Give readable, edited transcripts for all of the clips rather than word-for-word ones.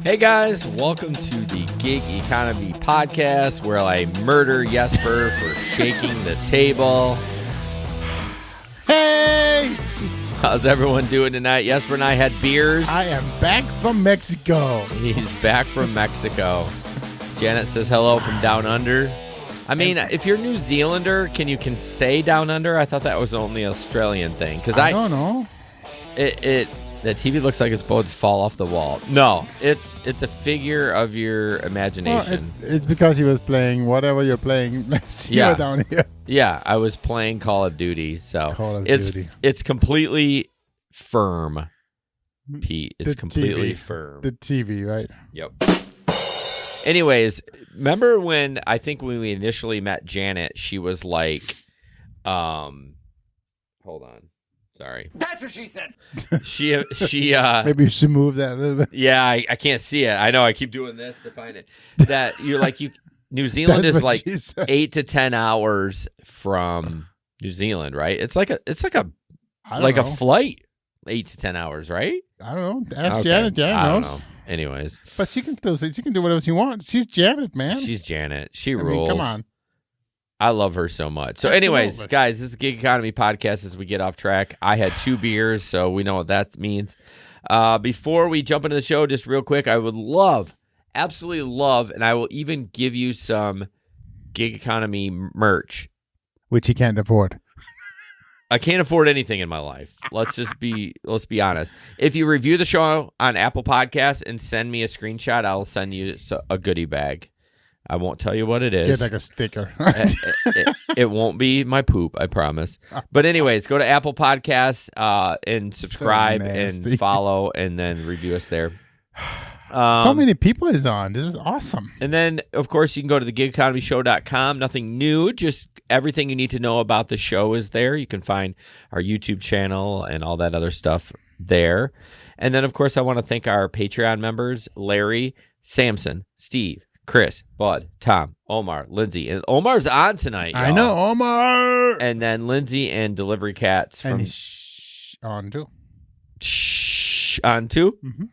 Hey guys, welcome to the Gig Economy Podcast, where I murder Jesper for shaking the table. Hey! How's everyone doing tonight? Jesper and I had beers. I am back from Mexico. He's back from Mexico. Janet says hello from down under. I mean, if you're New Zealander, can you say down under? I thought that was only an Australian thing. I don't know. The TV looks like it's about to fall off the wall. No, it's a figure of your imagination. Well, it's because he was playing whatever you're playing next year down here. Yeah, I was playing Call of Duty, so Duty. It's completely firm, Pete. It's completely firm. The TV, right? Yep. Anyways, remember when we initially met Janet, she was like, hold on. Sorry. That's what she said. She Maybe you should move that a little bit. Yeah, I can't see it. I know I keep doing this to find it. That you're like New Zealand is like 8 to 10 hours from New Zealand, right? It's like a flight, 8 to 10 hours, right? I don't know. Ask Janet. Janet knows. I don't know. Anyways, but she can do whatever she wants. She's Janet, man. She's Janet. She rules. Come on. I love her so much. So anyways, guys, this is the Gig Economy Podcast as we get off track. I had 2 beers, so we know what that means. Before we jump into the show, just real quick, I would absolutely love, and I will even give you some Gig Economy merch. Which he can't afford. I can't afford anything in my life. Let's be honest. If you review the show on Apple Podcasts and send me a screenshot, I'll send you a goodie bag. I won't tell you what it is. Get like a sticker. It won't be my poop, I promise. But anyways, go to Apple Podcasts and subscribe and follow, and then review us there. So many people is on. This is awesome. And then, of course, you can go to thegigeconomyshow.com. Nothing new, just everything you need to know about the show is there. You can find our YouTube channel and all that other stuff there. And then, of course, I want to thank our Patreon members, Larry, Samson, Steve, Chris, Bud, Tom, Omar, Lindsay. And Omar's on tonight, y'all. I know, Omar. And then Lindsay and Delivery Cats. And he's on too. On too? Mm-hmm.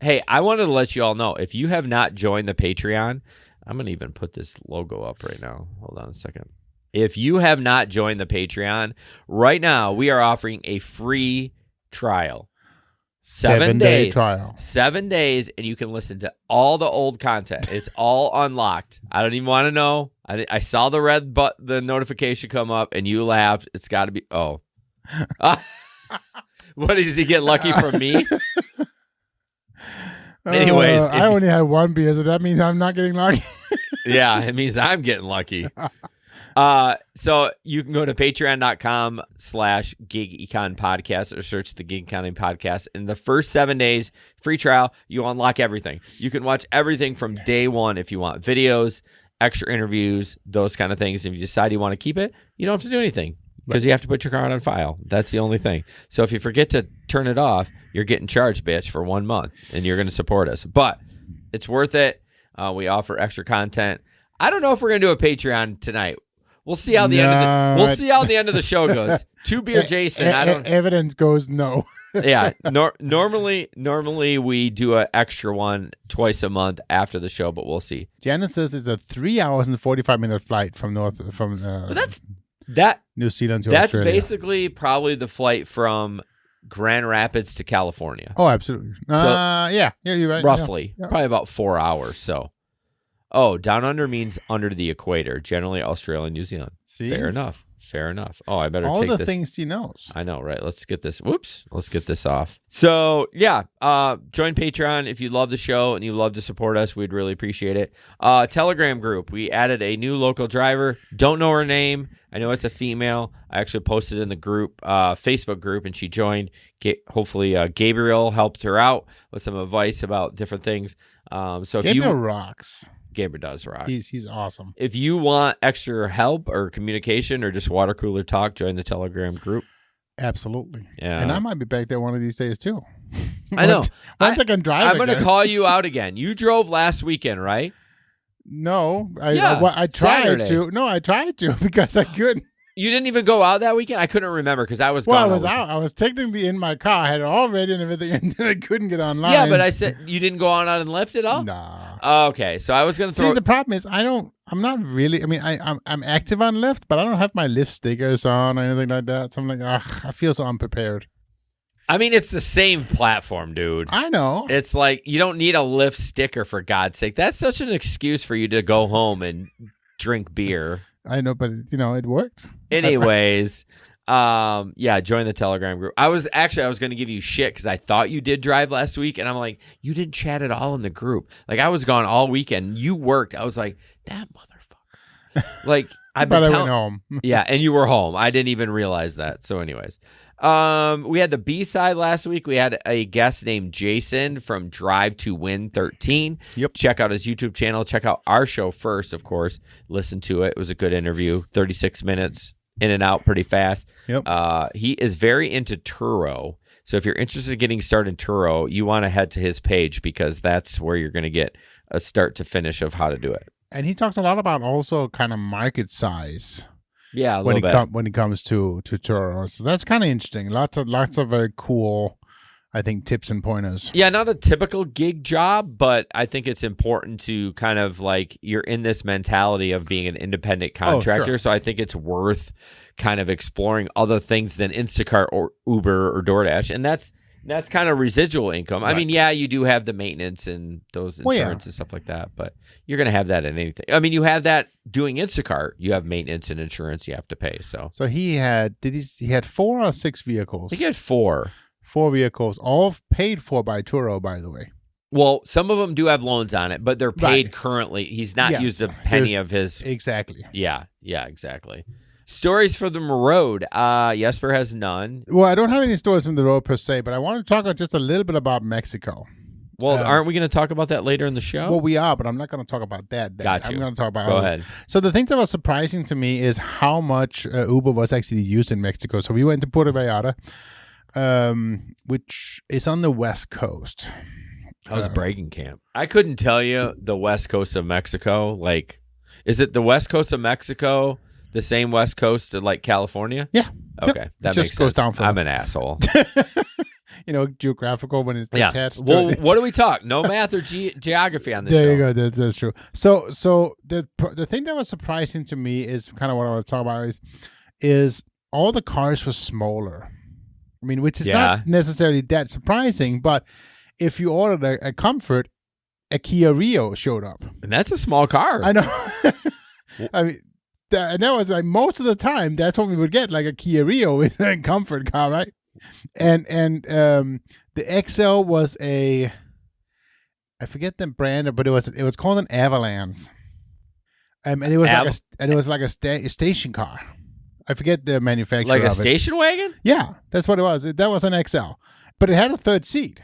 Hey, I wanted to let you all know, if you have not joined the Patreon, I'm going to even put this logo up right now. Hold on a second. If you have not joined the Patreon, right now we are offering a free trial. 7-day trial. 7 days, and you can listen to all the old content. It's all unlocked. I don't even want to know. I saw the notification come up, and you laughed. It's got to be. Oh, what does he get lucky from me? Anyways, I only had 1 beer, so that means I'm not getting lucky. Yeah, it means I'm getting lucky. So you can go to patreon.com/GigEconPodcast or search the Gig Economy Podcast. In the first 7 days, free trial, you unlock everything. You can watch everything from day one if you want. Videos, extra interviews, those kind of things. If you decide you want to keep it, you don't have to do anything because you have to put your card on file. That's the only thing. So if you forget to turn it off, you're getting charged, bitch, for 1 month, and you're going to support us. But it's worth it. We offer extra content. I don't know if we're going to do a Patreon tonight. We'll see how the end of the show goes. 2 beer Jason. Evidence goes no. Yeah. Normally we do an extra one twice a month after the show, but we'll see. Janet says it's a 3 hours and 45-minute flight from New Zealand to Australia. That's basically probably the flight from Grand Rapids to California. Oh, absolutely. Yeah, you're right. Roughly, yeah. Probably about 4 hours. So. Oh, down under means under the equator, generally Australia and New Zealand. See? Fair enough. Oh, I better all take the this. things she knows. I know, right? Let's get this. Let's get this off. So, yeah, join Patreon if you love the show and you love to support us. We'd really appreciate it. Telegram group. We added a new local driver. Don't know her name. I know it's a female. I actually posted in the group, Facebook group, and she joined. Hopefully, Gabriel helped her out with some advice about different things. So if Gabriel rocks. Gabriel does rock. He's awesome. If you want extra help or communication or just water cooler talk, join the Telegram group. Absolutely. Yeah. And I might be back there one of these days too. I know. Once I can drive I'm going to call you out again. You drove last weekend, right? No. I tried Saturday. to. No, I tried to because I couldn't. You didn't even go out that weekend? I couldn't remember because I was Well, gone. I was out. I was technically in my car. I had it all ready and everything, and then I couldn't get online. Yeah, but I said you didn't go on out and lift at all? Nah. Oh, okay, so I was going to throw... See, the problem is I'm not really, I mean, I'm active on Lyft, but I don't have my Lyft stickers on or anything like that. So I'm like, I feel so unprepared. I mean, it's the same platform, dude. I know. It's like you don't need a Lyft sticker, for God's sake. That's such an excuse for you to go home and drink beer. I know, but it worked. Anyways, join the Telegram group. I was going to give you shit because I thought you did drive last week, and I'm like, you didn't chat at all in the group. Like, I was gone all weekend. You worked. I was like, that motherfucker. Like, I went home. Yeah, and you were home. I didn't even realize that. So, anyways, we had the B-side last week. We had a guest named Jason from Drive to Win 13. Yep. Check out his YouTube channel. Check out our show first, of course. Listen to it. It was a good interview. 36 minutes, in and out pretty fast. Yep. He is very into Turo. So if you're interested in getting started in Turo, you want to head to his page because that's where you're going to get a start to finish of how to do it. And he talked a lot about also kind of market size. Yeah, when it comes to Turo. So that's kind of interesting. Lots of very cool, I think, tips and pointers. Yeah, not a typical gig job, but I think it's important to kind of like you're in this mentality of being an independent contractor. Oh, sure. So I think it's worth kind of exploring other things than Instacart or Uber or DoorDash. And that's kind of residual income. Right. I mean, yeah, you do have the maintenance and those insurance and stuff like that, but you're going to have that in anything. I mean, you have that doing Instacart. You have maintenance and insurance you have to pay. So he had 4 or 6 vehicles? I think he had 4. 4 vehicles, all paid for by Turo, by the way. Well, some of them do have loans on it, but they're paid currently. He's not used a penny of his. Exactly. Yeah, exactly. Stories from the road. Jesper has none. Well, I don't have any stories from the road per se, but I want to talk just a little bit about Mexico. Well, aren't we going to talk about that later in the show? Well, we are, but I'm not going to talk about that. Gotcha. I'm going to talk about Go others. ahead. So the thing that was surprising to me is how much Uber was actually used in Mexico. So we went to Puerto Vallarta, which is on the West Coast. That was bragging camp. I couldn't tell you the West Coast of Mexico. Like, is it the West Coast of Mexico? The same West Coast to like California? Yeah. Okay. Yep. That just makes goes sense. down I'm an asshole. Geographical when it's Yeah. attached. Well, what do we talk? No math or geography on this show. There you go. That's true. So the thing that was surprising to me is kind of what I want to talk about is all the cars were smaller. I mean, which is not necessarily that surprising, but if you ordered a Comfort, a Kia Rio showed up. And that's a small car. I know. I mean, and that was like most of the time, that's what we would get, like a Kia Rio with a Comfort car, right? And the XL was I forget the brand, but it was called an Avalanche. And it was like a station car. I forget the manufacturer. Like a of it. station wagon? Yeah, that's what it was. That was an XL, but it had a third seat.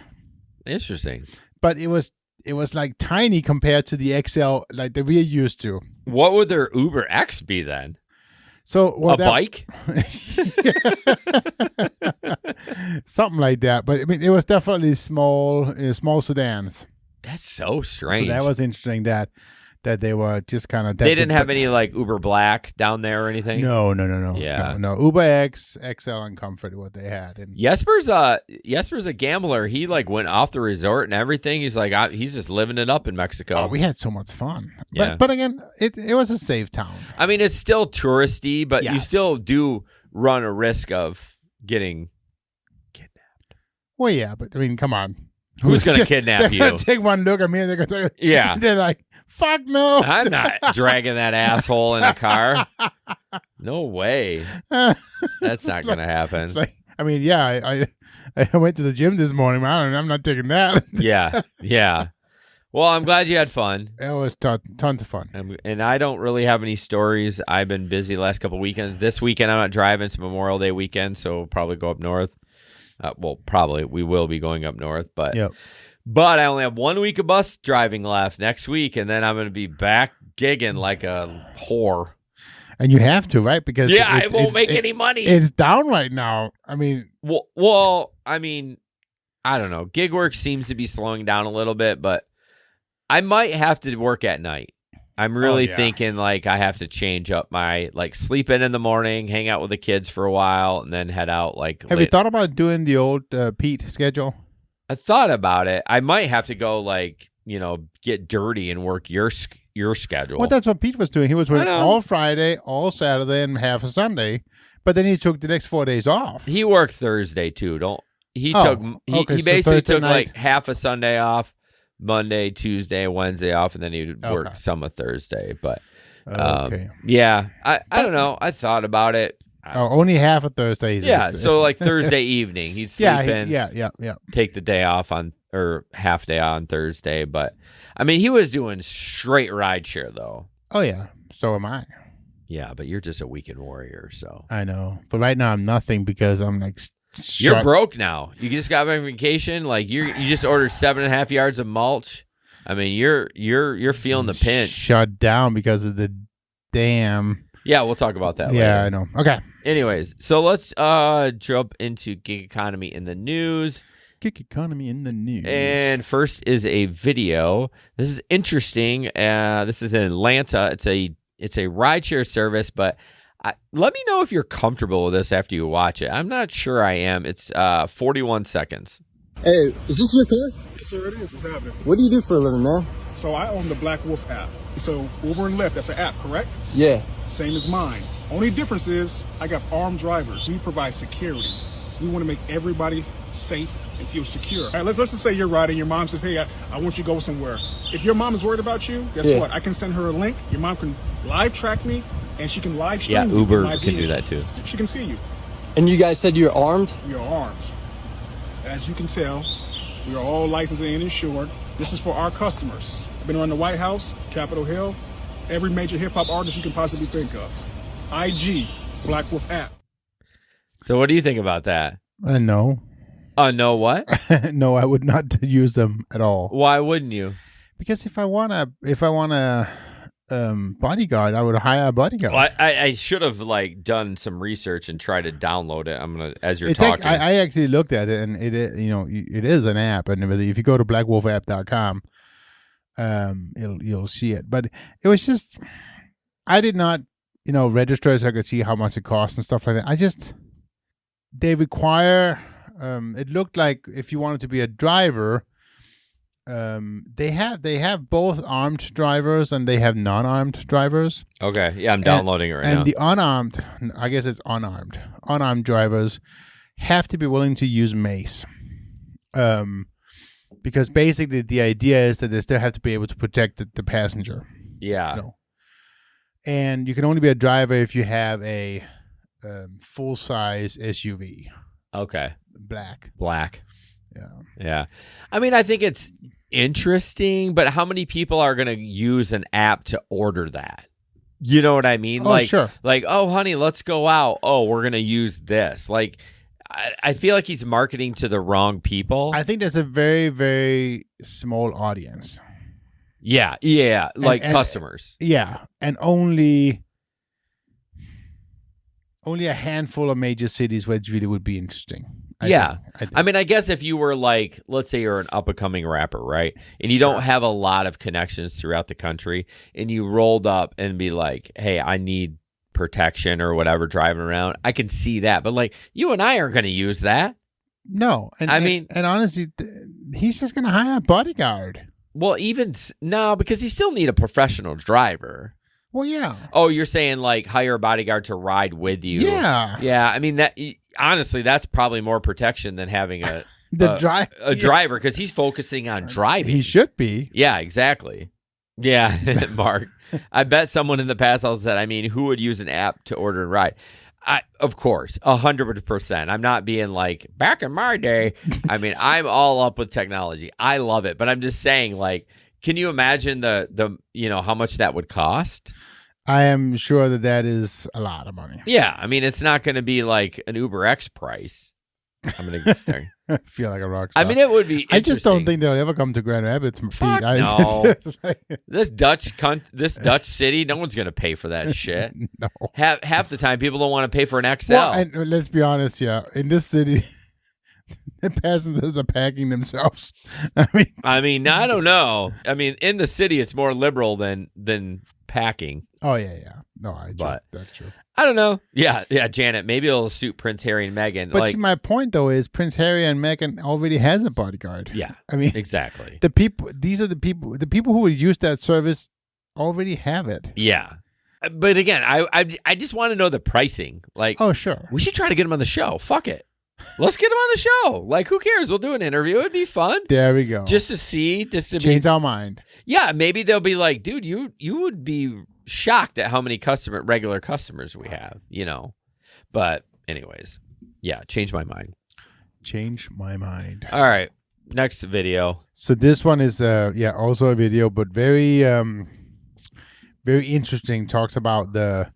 Interesting. But it was like tiny compared to the XL like that we're used to. What would their Uber X be then? So bike? Something like that. But I mean, it was definitely small sedans. That's so strange. So that was interesting that they were just kind of. They didn't have any like Uber Black down there or anything? No. Yeah. No. Uber X, XL, and Comfort what they had. And Jesper's a gambler. He like went off the resort and everything. He's like, he's just living it up in Mexico. Oh, we had so much fun. Yeah. But again, it was a safe town. I mean, it's still touristy, but you Yes. still do run a risk of getting kidnapped. Well, yeah, but I mean, come on. Who's going to kidnap They're going you? to take one look at me and they're going to. Yeah. They're like, fuck no. I'm not dragging that asshole in a car. No way. That's not going to happen. Like, I mean, yeah, I went to the gym this morning. I'm not taking that. Yeah. Well, I'm glad you had fun. It was tons of fun. And I don't really have any stories. I've been busy the last couple of weekends. This weekend, I'm not driving. It's Memorial Day weekend, so we'll probably go up north. We will be going up north. But Yep. But I only have 1 week of bus driving left next week, and then I'm going to be back gigging like a whore. And you have to, right? Because I won't make any money. It's down right now. I mean, well, I mean, I don't know. Gig work seems to be slowing down a little bit, but I might have to work at night. I'm really yeah. thinking like I have to change up my like sleep in the morning, hang out with the kids for a while, and then head out like Have you thought about doing the old Pete schedule? I thought about it. I might have to go like, get dirty and work your schedule. Well, that's what Pete was doing. He was working all Friday, all Saturday, and half a Sunday. But then he took the next 4 days off. He worked Thursday too. He basically Thursday took night. like half a Sunday off, Monday, Tuesday, Wednesday off, and then he would work some of Thursday. But yeah, I don't know. I thought about it. Only half of Thursday. Yeah, so like Thursday evening, he'd sleep in. Yeah. Take the day off or half day on Thursday. But I mean, he was doing straight ride share though. Oh yeah, so am I. Yeah, but you're just a weekend warrior, so. I know, but right now I'm nothing because I'm like. You're broke now. You just got back from vacation. Like you just ordered 7.5 yards of mulch. I mean, you're feeling the pinch. Shut down because of the damn. Yeah, we'll talk about that later. Yeah, I know. Okay. Anyways, so let's jump into gig economy in the news. Gig economy in the news. And first is a video. This is interesting. This is in Atlanta. It's a rideshare service, but let me know if you're comfortable with this after you watch it. I'm not sure I am. It's 41 seconds. Hey, is this your car? Yes, sir, it is. What's happening? What do you do for a living, man? So I own the Black Wolf app. So Uber and Lyft, that's an app, correct? Yeah. Same as mine. Only difference is I got armed drivers. We provide security. We want to make everybody safe and feel secure. All right, let's just say you're riding. Your mom says, hey, I want you to go somewhere. If your mom is worried about you, guess what? I can send her a link. Your mom can live track me, and she can live stream me. Uber can do that too. She can see you. And you guys said you're armed? We are armed. As you can tell, we are all licensed and insured. This is for our customers. I've been around the White House, Capitol Hill, every major hip-hop artist you can possibly think of. IG, Black Wolf app. So what do you think about that? No. No what? No, I would not use them at all. Why wouldn't you? Because if I want a bodyguard, I would hire a bodyguard. Well, I should have like done some research and tried to download it. I'm gonna as you're talking. I actually looked at it, and it is an app, and if you go to blackwolfapp.com, you'll see it. But it was just I did not register so I could see how much it costs and stuff like that. They require. It looked like if you wanted to be a driver. They have both armed drivers and they have non-armed drivers. Okay, yeah, I'm downloading it right now. And the unarmed, I guess it's unarmed drivers have to be willing to use mace. Because basically the idea is that they still have to be able to protect the passenger. Yeah. And you can only be a driver if you have a full-size SUV. Okay. Black. Yeah. I mean, I think it's interesting, but how many people are going to use an app to order that? You know what I mean? Oh, sure. Like, oh, honey, let's go out. Oh, we're going to use this. Like, I feel like he's marketing to the wrong people. I think there's a very, very small audience. Yeah. Like customers. Yeah. And only a handful of major cities where it really would be interesting. I think. I mean, I guess if you were like, let's say you're an up-and-coming rapper, right? And you don't have a lot of connections throughout the country, and you rolled up and be like, hey, I need protection or whatever driving around. I can see that. But like, you and I aren't going to use that. No. And honestly, he's just going to hire a bodyguard. Well, no, because you still need a professional driver. Well, yeah. Oh, you're saying like hire a bodyguard to ride with you? Yeah. Yeah. I mean, that honestly, that's probably more protection than having a driver because he's focusing on driving. He should be. Yeah, exactly. Yeah, Mark. I bet someone in the past also said, I mean, who would use an app to order and ride? Of course, 100%. I'm not being like back in my day. I mean, I'm all up with technology. I love it, but I'm just saying, like, can you imagine the how much that would cost? I am sure that is a lot of money. Yeah, I mean, it's not going to be like an Uber X price. I'm going to get started. I feel like a rock star. I mean, it would be. I just don't think they'll ever come to Grand Rapids. Fuck no. This Dutch city, no one's going to pay for that shit. No. Half the time, people don't want to pay for an XL. Well, and let's be honest, yeah. In this city, The passengers are packing themselves. I mean, I don't know. I mean, in the city, it's more liberal than packing. Oh yeah. No, that's true. I don't know. Yeah, Janet. Maybe it'll suit Prince Harry and Meghan. But see, my point though is Prince Harry and Meghan already has a bodyguard. Yeah, I mean, exactly. These are the people who would use that service already have it. Yeah, but again, I just want to know the pricing. Like, oh sure, we should try to get him on the show. Fuck it. Let's get him on the show. Like, who cares? We'll do an interview. It'd be fun. There we go. Just to see, change our mind. Yeah, maybe they'll be like, dude, you would be shocked at how many regular customers we have, you know. But anyways, yeah, change my mind. Change my mind. All right, next video. So this one is also a video, but very very interesting. Talks about the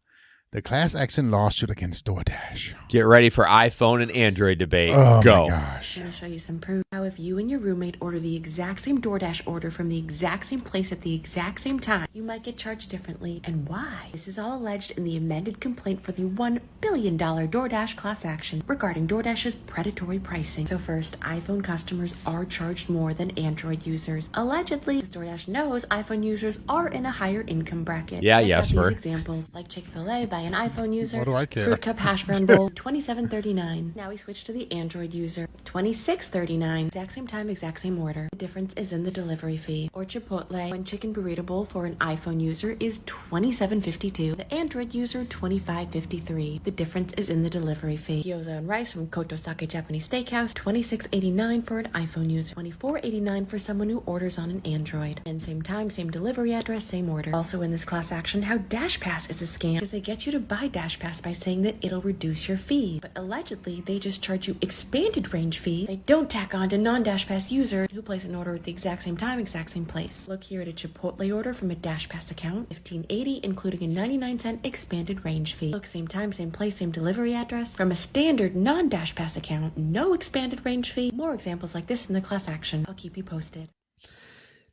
class action lawsuit against DoorDash. Get ready for iPhone and Android debate. Oh Go. my gosh. I'm going to show you some proof. How if you and your roommate order the exact same DoorDash order from the exact same place at the exact same time, you might get charged differently, and why. This is all alleged in the amended complaint for the $1 billion DoorDash class action regarding DoorDash's predatory pricing. So first, iPhone customers are charged more than Android users. Allegedly, because DoorDash knows iPhone users are in a higher income bracket. Yeah, Check out Jesper. these examples, like Chick-fil-A by an iPhone user. What do I care? Fruit Cup Hash Brown Bowl, $27.39. Now we switch to the Android user, $26.39. Exact same time, exact same order. The difference is in the delivery fee. Or Chipotle, one chicken burrito bowl for an iPhone user is $27.52. The Android user, $25.53. The difference is in the delivery fee. Gyoza and rice from Kotosake Japanese Steakhouse, $26.89 for an iPhone user, $24.89 for someone who orders on an Android. And same time, same delivery address, same order. Also in this class action, how Dash Pass is a scam, because they get you to buy Dash Pass by saying that it'll reduce your fee. But allegedly, they just charge you expanded range fee. They don't tack on to non-Dash Pass users who place an order at the exact same time, exact same place. Look here at a Chipotle order from a Dash Pass account, $15.80, including a 99-cent expanded range fee. Look, same time, same place, same delivery address. From a standard non-Dash Pass account, no expanded range fee. More examples like this in the class action. I'll keep you posted.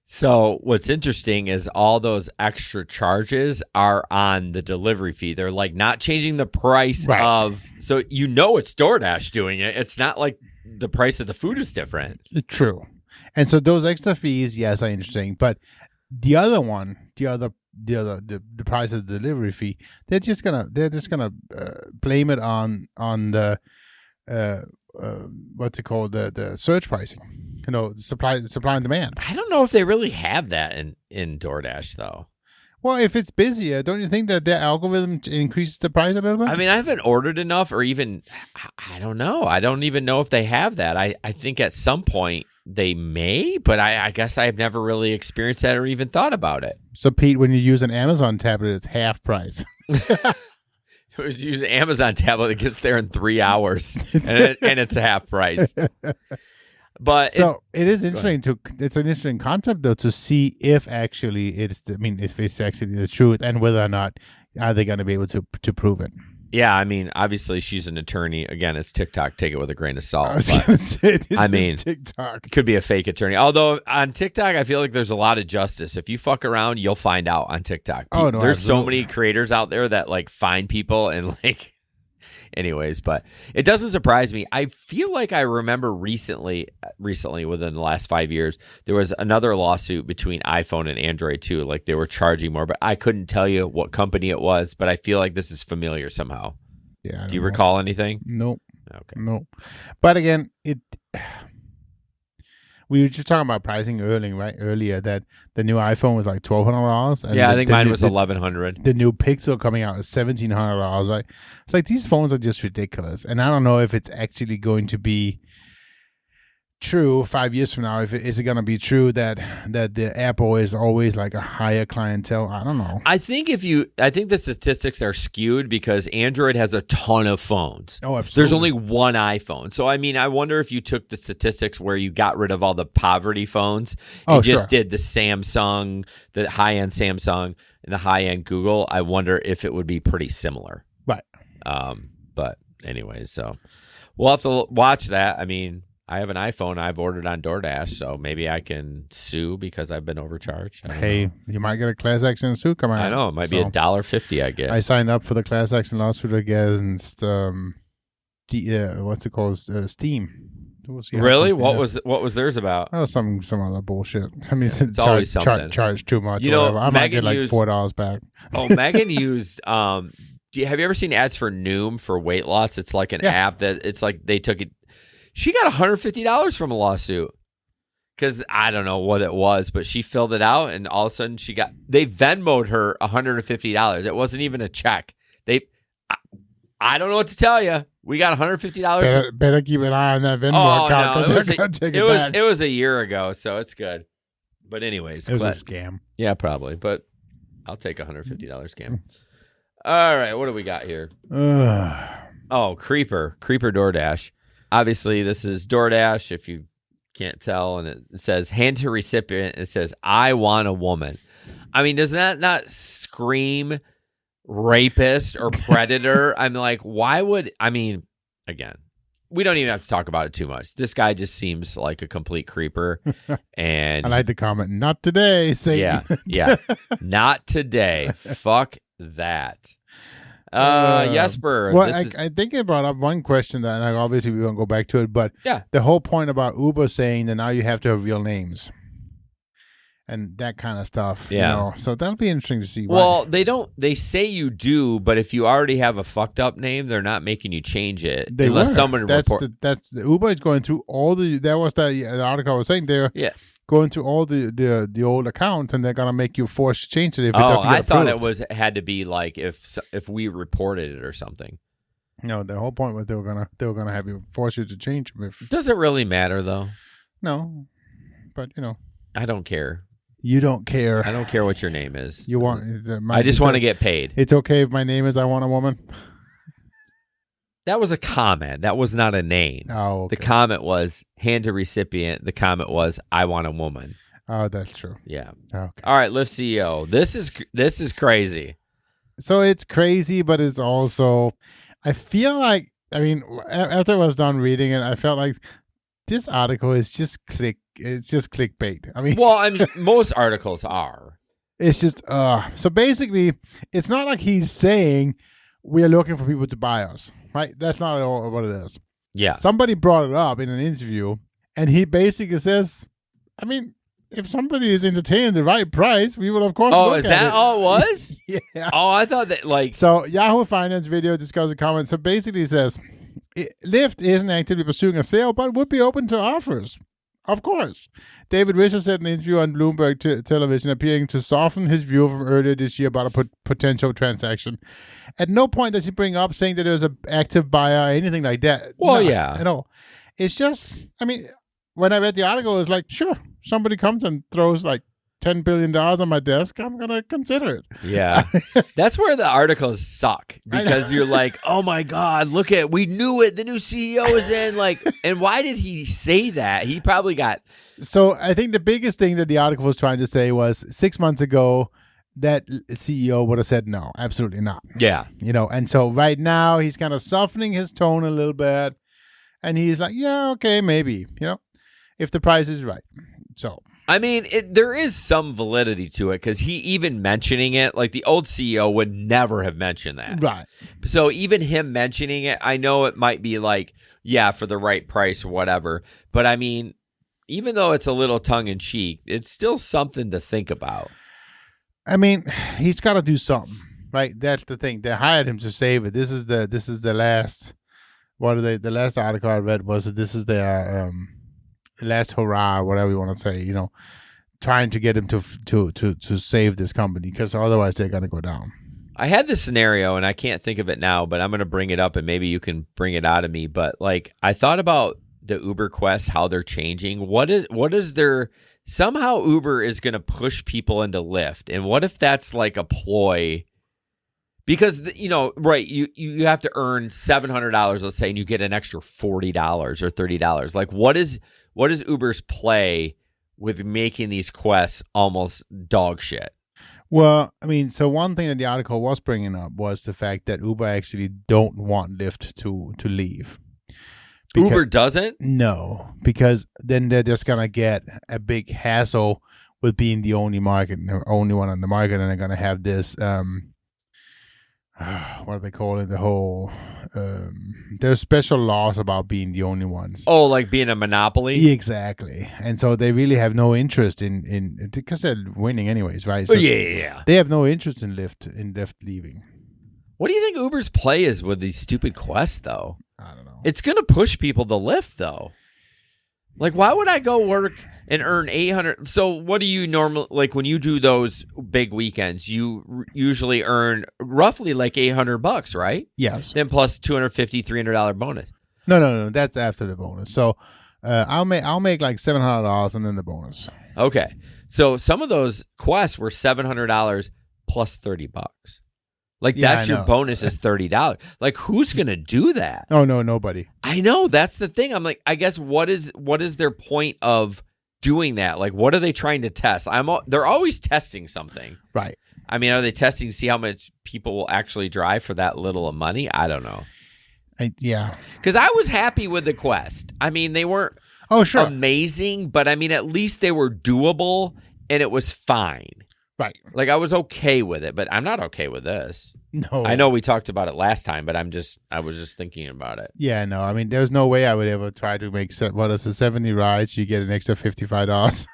So what's interesting is all those extra charges are on the delivery fee. They're like not changing the price of, so you know it's DoorDash doing it. It's not like the price of the food is different. True. And so those extra fees, yes, are interesting. But the other one, the price of the delivery fee, they're just gonna blame it on the what's it called, the surge pricing. You know, supply and demand. I don't know if they really have that in DoorDash though. Well, if it's busier, don't you think that their algorithm increases the price a little bit? I mean, I haven't ordered enough, or even, I don't know. I don't even know if they have that. I think at some point they may, but I guess I've never really experienced that or even thought about it. So, Pete, when you use an Amazon tablet, it's half price. It was using an Amazon tablet. It gets there in 3 hours, and it's a half price. But it is interesting it's an interesting concept though to see if actually if it's actually the truth and whether or not are they going to be able to prove it. Yeah, I mean, obviously she's an attorney. Again, it's TikTok. Take it with a grain of salt. I was going to say, I mean, TikTok could be a fake attorney. Although on TikTok, I feel like there's a lot of justice. If you fuck around, you'll find out on TikTok. Oh no, there's absolutely. so many creators out there that like find people and like. Anyways, but it doesn't surprise me. I feel like I remember recently within the last 5 years, there was another lawsuit between iPhone and Android too. Like they were charging more, but I couldn't tell you what company it was, but I feel like this is familiar somehow. Yeah. Do you recall anything? Nope. Okay. Nope. But again, we were just talking about pricing earlier that the new iPhone was like $1,200. Yeah, I think mine was $1,100. The new Pixel coming out is $1,700, right? It's like these phones are just ridiculous. And I don't know if it's actually going to be true 5 years from now. Is it going to be true that the Apple is always like a higher clientele? I don't know. I think the statistics are skewed because Android has a ton of phones. Oh, absolutely. There's only one iPhone. So, I mean, I wonder if you took the statistics where you got rid of all the poverty phones and just did the Samsung, the high-end Samsung and the high-end Google. I wonder if it would be pretty similar. Right. But anyways, so we'll have to watch that. I mean, I have an iPhone I've ordered on DoorDash, so maybe I can sue because I've been overcharged. Hey, you might get a class action suit coming out. I know. It might be $1.50 I get. I signed up for the class action lawsuit against what's it called? Steam. We'll see how Really? something- What was theirs about? Oh, some other bullshit. I mean, It's always something. Charge too much. You or know, whatever. I might Megan get like used- $4 back. Oh, Megan used. Have you ever seen ads for Noom for weight loss? It's like an app that it's like they took it. She got $150 from a lawsuit because I don't know what it was, but she filled it out, and all of a sudden they Venmo'd her $150. It wasn't even a check. I don't know what to tell you. We got $150. Better keep an eye on that Venmo Oh account. no, 'Cause they're gonna take it back. it was a year ago, so it's good. But anyways, It was a scam. yeah, probably. But I'll take a $150 scam. All right, what do we got here? Oh, Creeper DoorDash. Obviously, this is DoorDash. If you can't tell, and it says hand to recipient. It says I want a woman. I mean, does that not scream rapist or predator? I'm like, why would again, we don't even have to talk about it too much. This guy just seems like a complete creeper. And I like the comment, not today, Satan. yeah. Not today. Fuck that. Jesper. Well, I think it brought up one question that, and obviously we won't go back to it, but the whole point about Uber saying that now you have to have real names and that kind of stuff. Yeah. You know? So that'll be interesting to see. Well, they say you do, but if you already have a fucked up name, they're not making you change it unless someone that's report. the Uber is going through all the. That was the article I was saying there. Yeah. Going through all the old accounts, and they're gonna make you force to change it if it doesn't get I thought approved. it had to be like if we reported it or something. No, the whole point was they were gonna have you force you to change them. If Does it really matter though? no, but I don't care. you don't care. I don't care what your name is. You want? I just want to get paid. It's okay if my name is I Want a Woman. That was a comment. That was not a name. Oh, okay. The comment was hand to recipient. The comment was I want a woman. Oh, that's true. Yeah. Okay. All right, Lyft CEO. This is crazy. So it's crazy, but it's also, I feel like, after I was done reading it, I felt like this article is just it's just clickbait. Well, most articles are. It's just, so basically, it's not like he's saying we are looking for people to buy us, right? That's not at all what it is. Yeah. Somebody brought it up in an interview, and he basically says, if somebody is entertaining the right price, we will of course. Oh, look is at that it. all it was? Yeah. Oh, I thought that like. So Yahoo Finance video discusses comments. So basically, it says Lyft isn't actively pursuing a sale, but would be open to offers. Of course. David Risher said in an interview on Bloomberg television, appearing to soften his view from earlier this year about a potential transaction. At no point does he bring up saying that there's an active buyer or anything like that. Well, yeah. It's just, when I read the article, it's like, sure, somebody comes and throws like $10 billion on my desk, I'm going to consider it. Yeah. That's where the articles suck because you're like, oh my God, we knew it. The new CEO is in. And why did he say that? He probably got. So I think the biggest thing that the article was trying to say was 6 months ago, that CEO would have said no, absolutely not. Yeah. And so right now he's kind of softening his tone a little bit. And he's like, yeah, okay, maybe, if the price is right. So. There is some validity to it because he even mentioning it, like the old CEO would never have mentioned that. Right. So even him mentioning it, I know it might be like, yeah, for the right price or whatever. But even though it's a little tongue in cheek, it's still something to think about. He's got to do something, right? That's the thing. They hired him to save it. This is the last. What are they? The last article I read was that this is their last hurrah, or whatever you want to say. Trying to get him to save this company because otherwise they're gonna go down. I had this scenario and I can't think of it now, but I'm gonna bring it up and maybe you can bring it out of me. But I thought about the Uber Quest, how they're changing. What is their somehow Uber is gonna push people into Lyft, and what if that's like a ploy? Because right, you have to earn $700, let's say, and you get an extra $40 or $30. Like, what is Uber's play with making these quests almost dog shit? Well, so one thing that the article was bringing up was the fact that Uber actually don't want Lyft to leave. Uber doesn't? No, because then they're just gonna get a big hassle with being the only one on the market, and they're gonna have this. what do they call it? The whole there's special laws about being the only ones. Oh, like being a monopoly? Exactly. And so they really have no interest in because they're winning anyways, right? So yeah. they have no interest in Lyft leaving. What do you think Uber's play is with these stupid quests, though? I don't know. It's going to push people to Lyft, though. Like, why would I go work and earn 800? So what do you normally, like when you do those big weekends, you usually earn roughly like $800, right? Yes. Then plus $250, $300 bonus. No. That's after the bonus. So I'll make like $700 and then the bonus. Okay. So some of those quests were $700 plus $30. Like Yeah, that's I your know. bonus is $30. Like who's going to do that? Oh no, nobody. I know, that's the thing. I'm like, I guess what is their point of doing that? Like, what are they trying to test? They're always testing something. Right. I mean, are they testing to see how much people will actually drive for that little of money? I don't know. Yeah. Because I was happy with the quest. I mean, they weren't Oh sure. amazing, but I mean, at least they were doable and it was fine. Right. Like I was okay with it, but I'm not okay with this. No. I know we talked about it last time, but I was just thinking about it. Yeah, no. I mean, there's no way I would ever try to make 70 rides. You get an extra $55.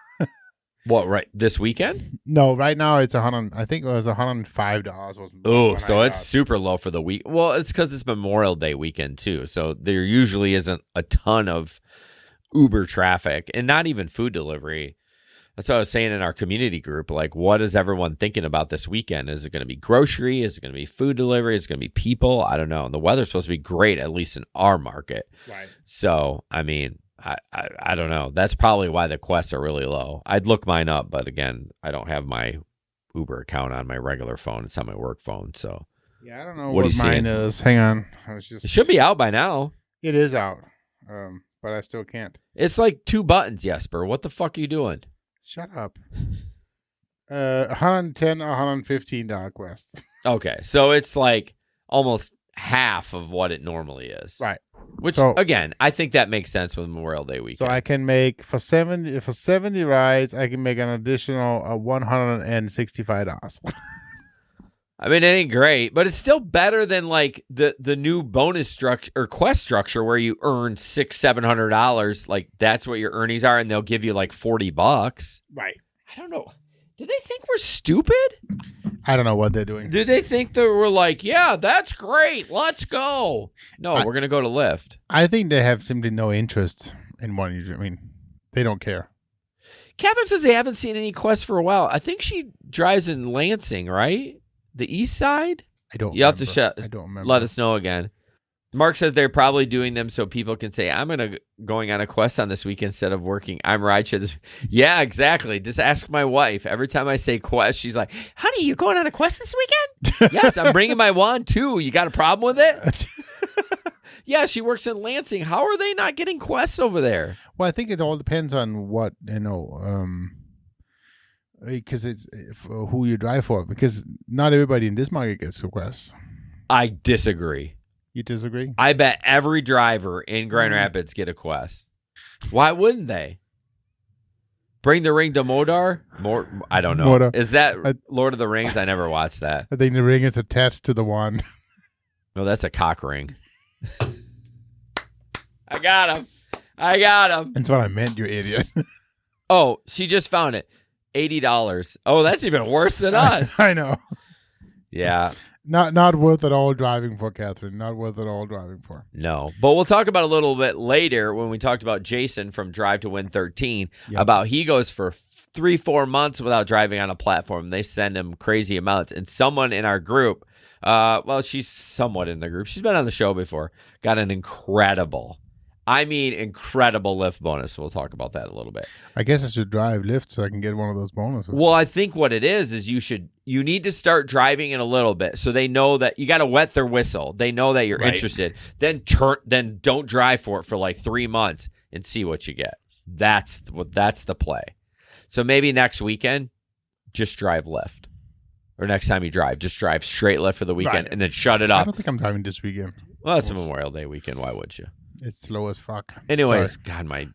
What, right? This weekend? No, right now it's 100. I think it was $105. Oh, so it's super low for the week. Well, it's because it's Memorial Day weekend too, so there usually isn't a ton of Uber traffic, and not even food delivery. That's what I was saying in our community group. Like, what is everyone thinking about this weekend? Is it going to be grocery? Is it going to be food delivery? Is it going to be people? I don't know. And the weather's supposed to be great, at least in our market. Right. So, I mean, I don't know. That's probably why the quests are really low. I'd look mine up, but again, I don't have my Uber account on my regular phone. It's on my work phone. So, Yeah, I don't know What are what you mine seeing? is. Hang on. it should be out by now. It is out, but I still can't. It's like 2 buttons, Jesper. What the fuck are you doing? Shut up. $110 or $115 quests. Okay, so it's like almost half of what it normally is. Right. Which, So- again, I think that makes sense with Memorial Day weekend. So I can make for 70 rides. I can make an additional $165. I mean, it ain't great, but it's still better than like the new bonus structure or quest structure where you earn $600-$700. Like that's what your earnings are, and they'll give you like $40. Right. I don't know. Do they think we're stupid? I don't know what they're doing. Do they think that we're like, yeah, that's great, let's go? No, we're gonna go to Lyft. I think they have simply no interest in wanting to. I mean, they don't care. Catherine says they haven't seen any quests for a while. I think she drives in Lansing, right? The east side? I don't. You have to remember. I don't remember. let us know again. Mark says they're probably doing them so people can say, I'm going on a quest on this week instead of working. I'm rideshare this. Yeah, exactly. Just ask my wife. Every time I say quest, she's like, honey, you going on a quest this weekend? Yes, I'm bringing my wand too. You got a problem with it? Yeah, she works in Lansing. How are they not getting quests over there? Well, I think it all depends on what because it's who you drive for. Because not everybody in this market gets requests. I disagree. You disagree? I bet every driver in Grand Rapids get a quest. Why wouldn't they? Bring the ring to Modar? I don't know. Modar. Is that Lord of the Rings? I never watched that. I think the ring is attached to the wand. No, that's a cock ring. I got him. That's what I meant, you idiot. Oh, she just found it. $80. Oh, that's even worse than us. I know. Yeah. Not worth it all driving for, Catherine. Not worth it all driving for. No. But we'll talk about a little bit later when we talked about Jason from Drive to Win 13 Yep. about he goes for 3-4 months without driving on a platform. They send him crazy amounts. And someone in our group, well, she's somewhat in the group. She's been on the show before. Got an incredible Lyft bonus. We'll talk about that a little bit. I guess I should drive Lyft so I can get one of those bonuses. Well, I think what it is you need to start driving in a little bit so they know that you got to wet their whistle. They know that you're interested. Then don't drive for it for like 3 months and see what you get. That's the play. So maybe next weekend, just drive Lyft. Or next time you drive, just drive straight Lyft for the weekend and then shut it I up. don't think I'm driving this weekend. Well, it's a Memorial Day weekend. Why would you? It's slow as fuck. Anyways, Sorry. God, my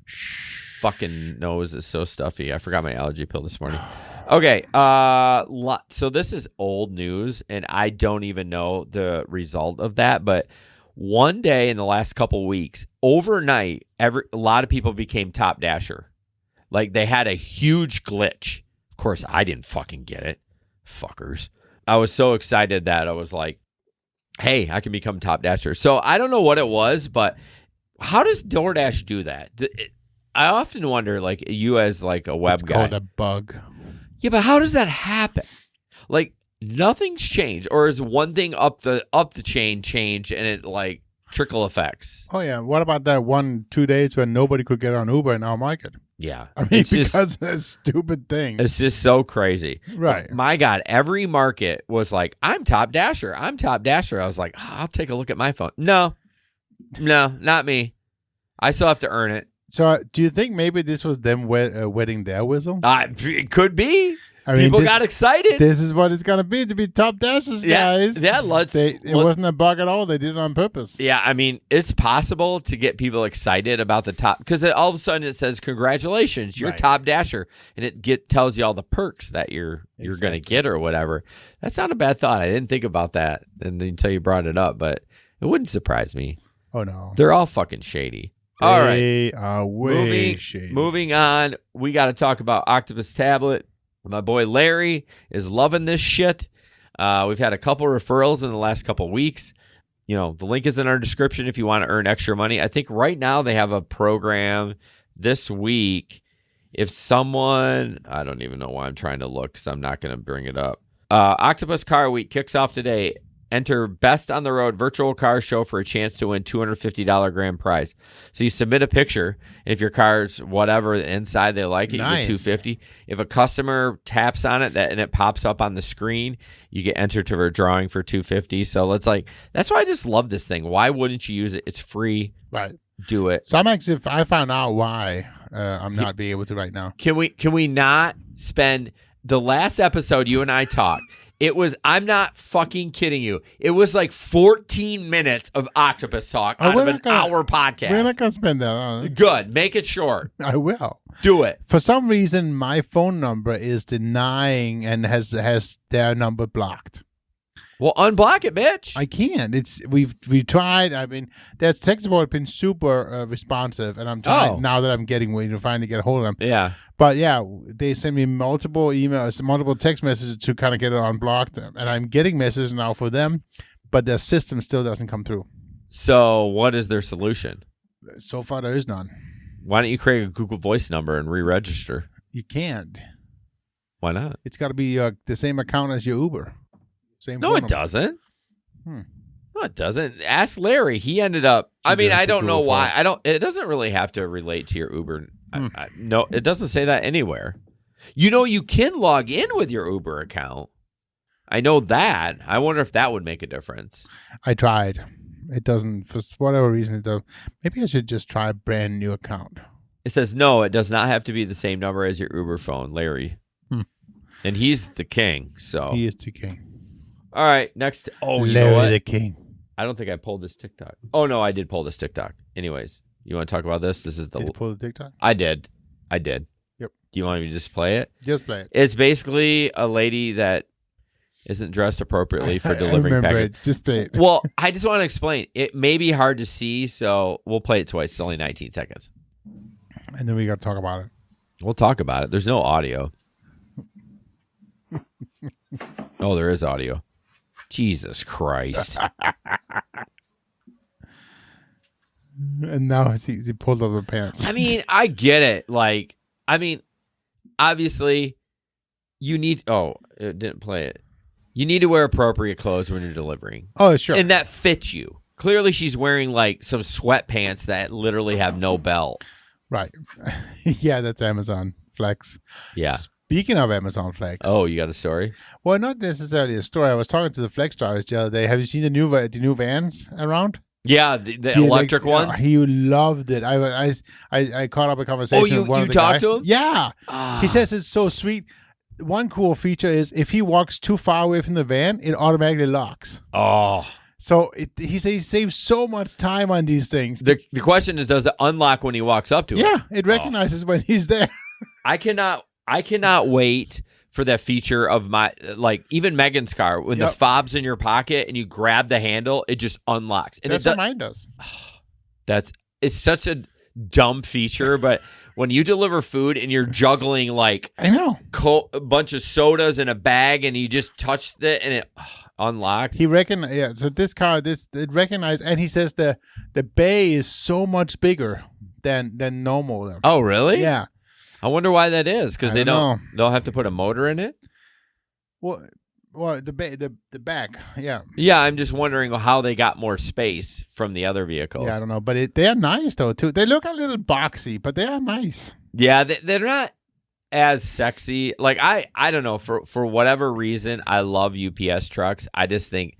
fucking nose is so stuffy. I forgot my allergy pill this morning. Okay, so this is old news, and I don't even know the result of that. But one day in the last couple weeks, overnight, a lot of people became top dasher. Like they had a huge glitch. Of course, I didn't fucking get it, fuckers. I was so excited that I was like, "Hey, I can become top dasher." So I don't know what it was, but how does DoorDash do that? I often wonder, like you as like a web guy. It's called a bug. Yeah, but how does that happen? Like nothing's changed, or is one thing up the chain change and it like trickle effects? Oh yeah. What about that 1-2 days when nobody could get on Uber in our market? Yeah, I mean, it's because of that stupid thing. It's just so crazy. Right. My God, every market was like, I'm top dasher. I'm top dasher. I was like, I'll take a look at my phone. No, not me. I still have to earn it. So, do you think maybe this was them wetting their whistle? It could be. I mean, People got excited. This is what it's gonna be to be top dashers, guys. Yeah, it wasn't a bug at all. They did it on purpose. Yeah, I mean, it's possible to get people excited about the top because all of a sudden it says, "Congratulations, you're top dasher," and it tells you all the perks that you're going to get or whatever. That's not a bad thought. I didn't think about that until you brought it up, but it wouldn't surprise me. Oh no, they're all fucking shady. All right, they are way shady. Moving on, we got to talk about Octopus tablet. My boy Larry is loving this shit. We've had a couple referrals in the last couple weeks. You know, the link is in our description if you want to earn extra money. I think right now they have a program this week. If someone, I don't even know why I'm trying to look because I'm not going to bring it up. Octopus Car Week kicks off today. Enter Best on the Road Virtual Car Show for a chance to win $250 grand prize. So you submit a picture. If your car's whatever inside they like it, nice. You get $250. If a customer taps on it and it pops up on the screen, you get entered to a drawing for $250. So that's why I just love this thing. Why wouldn't you use it? It's free. Right. Do it. So I found out why I'm not being able to right now. Can we not spend the last episode you and I talked? It was, I'm not fucking kidding you. It was like 14 minutes of Octopus talk out of an hour podcast. We're not going to spend that on it. Good. Make it short. I will. Do it. For some reason, my phone number is denying and has their number blocked. Well, unblock it, bitch. I can't. We've tried. I mean, their tech support has been super responsive, and I'm trying now that I'm finally get a hold of them. Yeah. But yeah, they send me multiple emails, multiple text messages to kind of get it unblocked, and I'm getting messages now for them, but their system still doesn't come through. So what is their solution? So far, there is none. Why don't you create a Google Voice number and re-register? You can't. Why not? It's got to be the same account as your Uber. Same no, phone it number. doesn't. No, it doesn't. Ask Larry. He ended up. I mean, I don't know why. It doesn't really have to relate to your Uber. No, it doesn't say that anywhere. You know, you can log in with your Uber account. I know that. I wonder if that would make a difference. I tried. It doesn't. For whatever reason, it doesn't. Maybe I should just try a brand new account. It says no. It does not have to be the same number as your Uber phone, Larry. And he's the king. So he is the king. All right, next. Oh, you Larry know what? the king. I don't think I pulled this TikTok. Oh, no, I did pull this TikTok. Anyways, you want to talk about this? This is the. Did you pull the TikTok? I did. Yep. Do you want me to just play it? Just play it. It's basically a lady that isn't dressed appropriately for delivering packages. Just play it. Well, I just want to explain. It may be hard to see, so we'll play it twice. It's only 19 seconds. And then we got to talk about it. We'll talk about it. There's no audio. Oh, there is audio. Jesus Christ. And now he pulled up her pants. I mean, I get it. Obviously, you need... Oh, it didn't play it. You need to wear appropriate clothes when you're delivering. Oh, sure. And that fits you. Clearly, she's wearing, some sweatpants that literally have no belt. Right. Yeah, that's Amazon Flex. Yeah. Speaking of Amazon Flex. Oh, you got a story? Well, not necessarily a story. I was talking to the Flex drivers the other day. Have you seen the new vans around? Yeah, the electric ones. He loved it. I caught up a conversation with one of the guys. You talked to him? Yeah. He says it's so sweet. One cool feature is if he walks too far away from the van, it automatically locks. Oh. So he says he saves so much time on these things. The question is, does it unlock when he walks up to it? Yeah, it recognizes when he's there. I cannot wait for that feature of my, like, even Megan's car, when the fob's in your pocket and you grab the handle, it just unlocks. And That's what mine does. It's such a dumb feature, but when you deliver food and you're juggling like I know a bunch of sodas in a bag and you just touch it and it unlocks. He recognized, yeah. So this car, it recognized, and he says the bay is so much bigger than normal. Oh, really? Yeah. I wonder why that is, because they'll have to put a motor in it. Well, the back, yeah. Yeah, I'm just wondering how they got more space from the other vehicles. Yeah, I don't know, but they are nice though too. They look a little boxy, but they are nice. Yeah, they're not as sexy. Like I don't know, for whatever reason, I love UPS trucks. I just think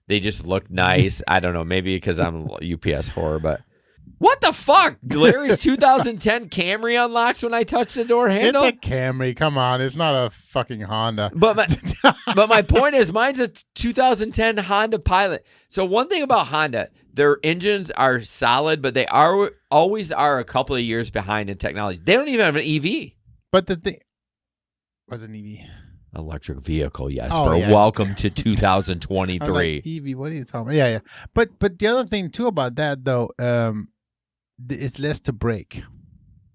they just look nice. I don't know, maybe because I'm a UPS whore, but. What the fuck? Larry's 2010 Camry unlocks when I touch the door handle? It's a Camry. Come on. It's not a fucking Honda. But my point is, mine's a 2010 Honda Pilot. So one thing about Honda, their engines are solid, but they always are a couple of years behind in technology. They don't even have an EV. But the thing... What's an EV? Electric vehicle, Jesper. Oh, yeah. Welcome to 2023. I'm like, EV, what are you talking about? Yeah. But the other thing, too, about that, though... it's less to break.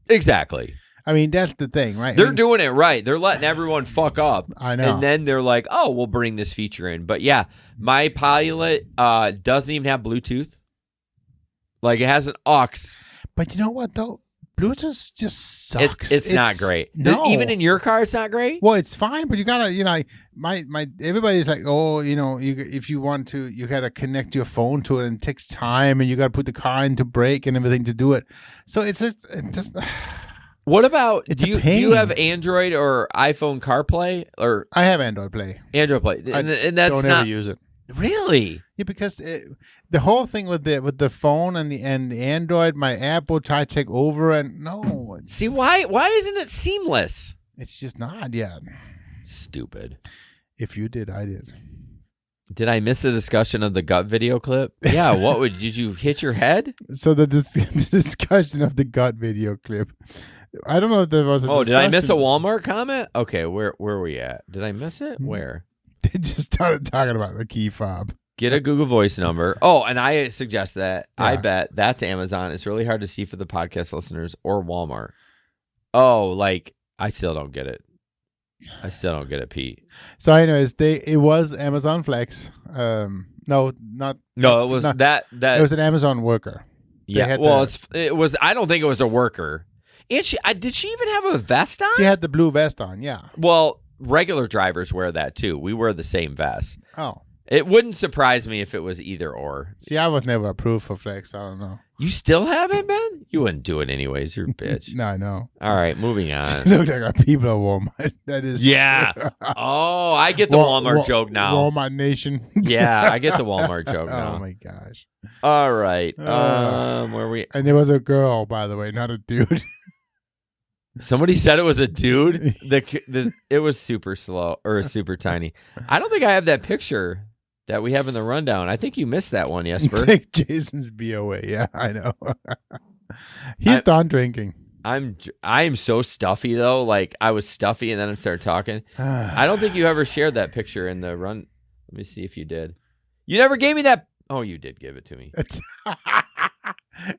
Exactly. I mean, that's the thing, right? They're doing it right. They're letting everyone fuck up. I know. And then they're like, oh, we'll bring this feature in. But yeah, my Pilot doesn't even have Bluetooth. Like, it has an aux. But you know what, though? Bluetooth just sucks. It's not great. No. Even in your car, it's not great? Well, it's fine, but you gotta, my everybody's like, oh, if you want to, you gotta connect your phone to it, and it takes time, and you gotta put the car into brake and everything to do it. So it's just. What about it's do you have Android or iPhone CarPlay or? I have Android Play. Android Play, and that's don't not ever use it. Really? Yeah, because the whole thing with the phone and the Android, my app will try to take over, and no. See why isn't it seamless? It's just not yet. Stupid. If you did, I did. Did I miss the discussion of the gut video clip? Yeah. Did you hit your head? So the discussion of the gut video clip. I don't know if there was a discussion. Did I miss a Walmart comment? Okay, where were we at? Did I miss it? Where? They just started talking about the key fob. Get a Google Voice number. Oh, and I suggest that. Yeah. I bet that's Amazon. It's really hard to see for the podcast listeners or Walmart. Oh, like, I still don't get it. Pete. So anyways, it was Amazon Flex. It was that. It was an Amazon worker. Yeah. It was. I don't think it was a worker. And did she even have a vest on? She had the blue vest on. Yeah. Well, regular drivers wear that too. We wear the same vest. Oh. It wouldn't surprise me if it was either or. See, I was never approved for Flex. I don't know. You still haven't been? You wouldn't do it anyways. You're a bitch. No, I know. All right, moving on. Look like our people at Walmart. That is. Yeah. Oh, I get the Walmart joke now. Walmart Nation. Yeah, I get the Walmart joke now. Oh my gosh. All right. Where we? And it was a girl, by the way, not a dude. Somebody said it was a dude. It was super slow or super tiny. I don't think I have that picture that we have in the rundown. I think you missed that one, Jesper. Take Jason's BOA. Yeah, I know. He's done drinking. I am so stuffy though. Like I was stuffy and then I started talking. I don't think you ever shared that picture in the run. Let me see if you did. You never gave me that. Oh, you did give it to me.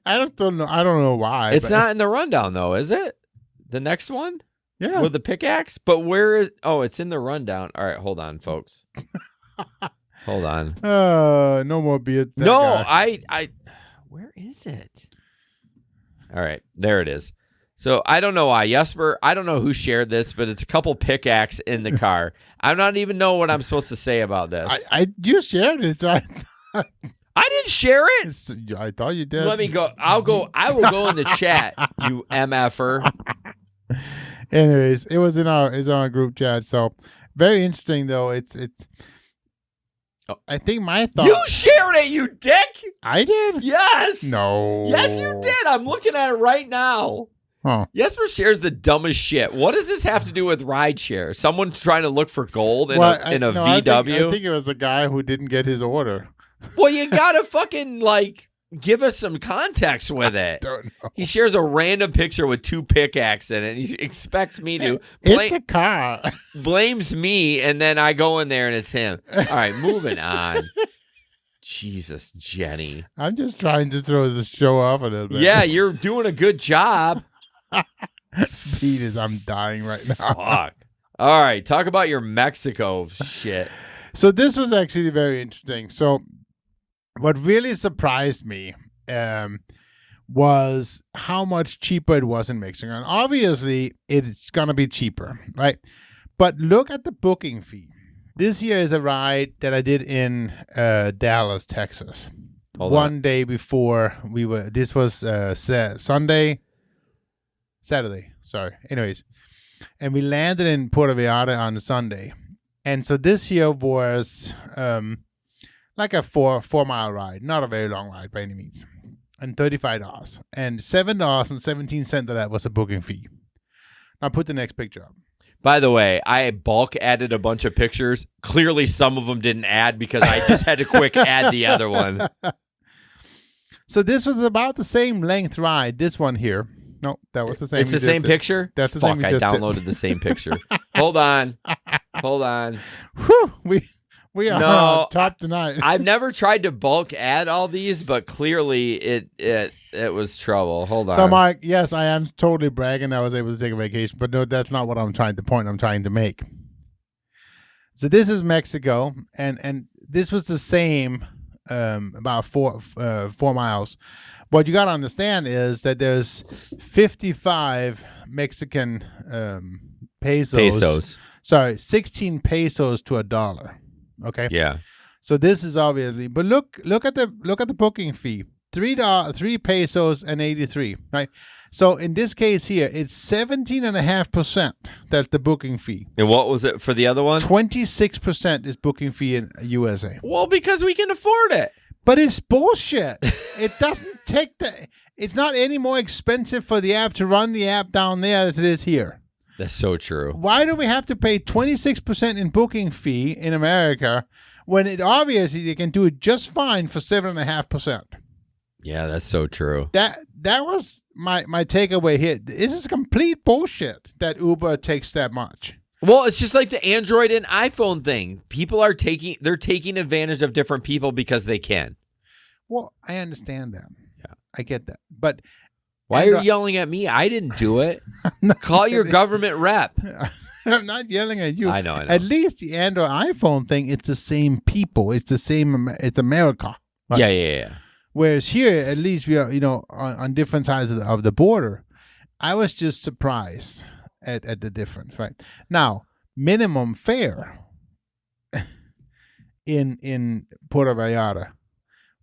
I don't know. I don't know why. It's not in the rundown though, is it? The next one? Yeah. With the pickaxe? But where is... Oh, it's in the rundown. All right, hold on, folks. Hold on. No more beer. No, I... Where is it? All right, there it is. So, I don't know why. Jesper, I don't know who shared this, but it's a couple pickaxe in the car. I don't even know what I'm supposed to say about this. You shared it. So I didn't share it. I thought you did. Let me go. I will go in the chat, you MFer. Anyways, it was in our group chat. So very interesting though. It's I think my thought. You shared it, you dick. I did? Yes. No. Yes, you did. I'm looking at it right now. Huh. Jesper shares the dumbest shit. What does this have to do with rideshare? Someone trying to look for gold in a VW? I think it was a guy who didn't get his order. Well, you gotta fucking like give us some context with it. Don't know. He shares a random picture with 2 pickaxes in it. He expects me to It's a car. blames me, and then I go in there and it's him. All right, moving on. Jesus, Jenny. I'm just trying to throw the show off a little bit. Yeah, you're doing a good job. Peters, I'm dying right now. Fuck. All right, talk about your Mexico shit. So this was actually very interesting. So what really surprised me was how much cheaper it was in Mexico. And obviously, it's going to be cheaper, right? But look at the booking fee. This here is a ride that I did in Dallas, Texas. One day before this was Saturday. Sorry. Anyways. And we landed in Puerto Vallarta on Sunday. And so this here was like a 4-mile ride. Not a very long ride by any means. And $35. And $7.17 of that was a booking fee. Now put the next picture up. By the way, I bulk added a bunch of pictures. Clearly, some of them didn't add because I just had to quick add the other one. So this was about the same length ride. This one here. No, that was the same. It's the same picture? That's the Fuck, same. I downloaded the same picture. Hold on. Whew, we are on top tonight. I've never tried to bulk add all these, but clearly it was trouble. Hold on. So, Mark, yes, I am totally bragging I was able to take a vacation, but no, that's not what I'm trying to make. So this is Mexico, and this was the same about 4 miles. What you got to understand is that there's 55 Mexican pesos. Sorry, 16 pesos to $1. Okay. Yeah. So this is obviously, but look at the booking fee. $3 pesos and 83. Right. So in this case here, it's 17.5%. That's the booking fee. And what was it for the other one? 26% is booking fee in USA. Well, because we can afford it. But it's bullshit. It doesn't take it's not any more expensive for the app to run the app down there as it is here. That's so true. Why do we have to pay 26% in booking fee in America when it obviously they can do it just fine for 7.5%? Yeah, that's so true. That was my takeaway here. This is complete bullshit that Uber takes that much. Well, it's just like the Android and iPhone thing. People are taking advantage of different people because they can. Well, I understand that. Yeah. I get that. But why are you yelling at me? I didn't do it. Call your government rep. I'm not yelling at you. I know. At least the Android iPhone thing, it's the same people. It's the same. It's America. Right? Yeah. Whereas here, at least we are, on different sides of the border. I was just surprised at the difference. Right now, minimum fare in Puerto Vallarta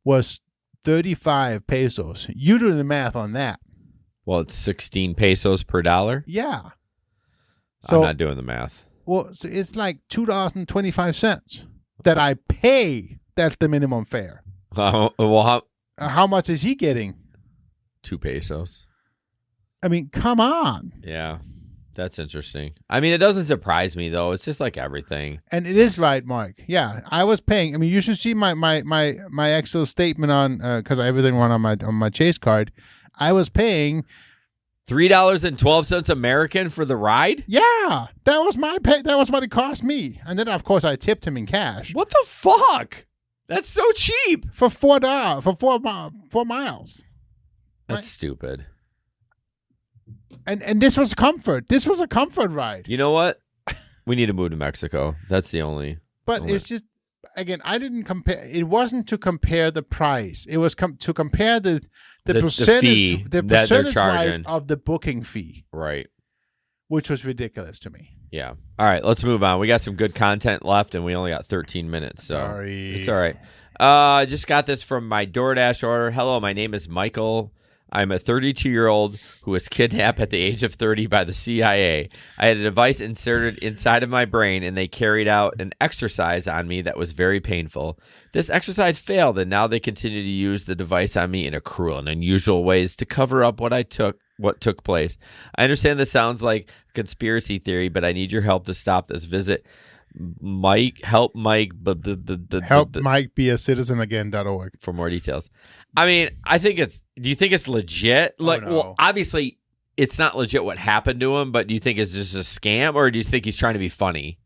was 35 pesos. You do the math on that. Well, it's 16 pesos per $1. Yeah. So, I'm not doing the math. Well, so it's like $2.25 that I pay. That's the minimum fare. How much is he getting? 2 pesos. I mean, come on. Yeah, that's interesting. I mean, it doesn't surprise me though. It's just like everything. And it is right, Mark. Yeah, I was paying. I mean, you should see my Excel statement on because everything went on my Chase card. I was paying $3.12 American for the ride. Yeah, that was my pay. That was what it cost me. And then, of course, I tipped him in cash. What the fuck? That's so cheap for $4 for 4 miles. That's right? Stupid. And this was comfort. This was a comfort ride. You know what? We need to move to Mexico. That's the only. But it's just, again, I didn't compare. It wasn't to compare the price. It was to compare the percentage, the percentage wise of the booking fee. Right. Which was ridiculous to me. Yeah. All right, let's move on. We got some good content left, and we only got 13 minutes. So Sorry. It's all right. I just got this from my DoorDash order. Hello, my name is Michael. I'm a 32-year-old who was kidnapped at the age of 30 by the CIA. I had a device inserted inside of my brain, and they carried out an exercise on me that was very painful. This exercise failed, and now they continue to use the device on me in a cruel and unusual ways to cover up what took place. I understand this sounds like a conspiracy theory, but I need your help to stop this. Visit Mike, help Mike, Help Mike be a citizen.again.org for more details. I mean, do you think it's legit? Like, no. well, obviously it's not legit what happened to him, but do you think it's just a scam, or do you think he's trying to be funny?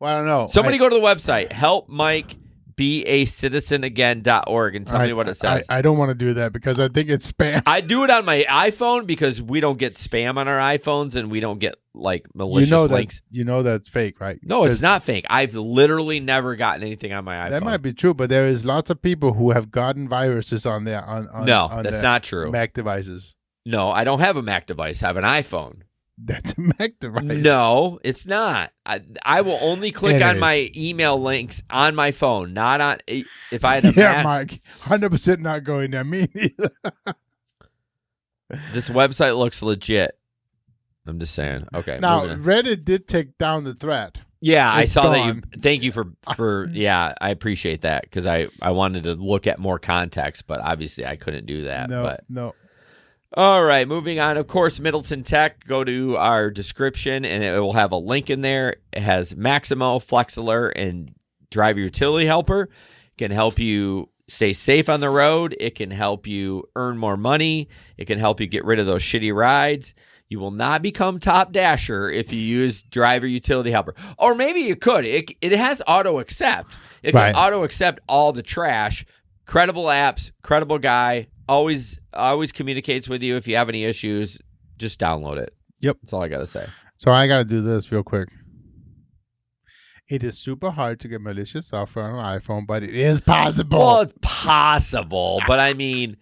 Well, I don't know. Somebody go to the website, help Mike be a citizen.again.org, and tell me what it says. I don't want to do that because I think it's spam. I do it on my iPhone because we don't get spam on our iPhones and we don't get like malicious links. You know that's fake, right? No, it's not fake. I've literally never gotten anything on my iPhone. That might be true, but there is lots of people who have gotten viruses on their No, that's not true. Mac devices. No, I don't have a Mac device. I have an iPhone. That's a Mac device. No, it's not. I will only click on my email links on my phone, not on if I had a Mac. Mike, 100% not going there. Me neither. This website looks legit. I'm just saying. Okay. Now, Reddit did take down the threat. Yeah, I saw gone. that. Thank you for yeah, I appreciate that because I wanted to look at more context, but obviously I couldn't do that. No. All right, moving on. Of course, Middleton Tech. Go to our description, and it will have a link in there. It has Maximo, Flex Alert, and Driver Utility Helper. It can help you stay safe on the road. It can help you earn more money. It can help you get rid of those shitty rides. You will not become top dasher if you use Driver Utility Helper. Or maybe you could. It has auto accept. It can auto accept all the trash. Credible apps, credible guy. Always communicates with you. If you have any issues, just download it. Yep. That's all I got to say. So I got to do this real quick. It is super hard to get malicious software on an iPhone, but it is possible. Well, it's possible, but I mean,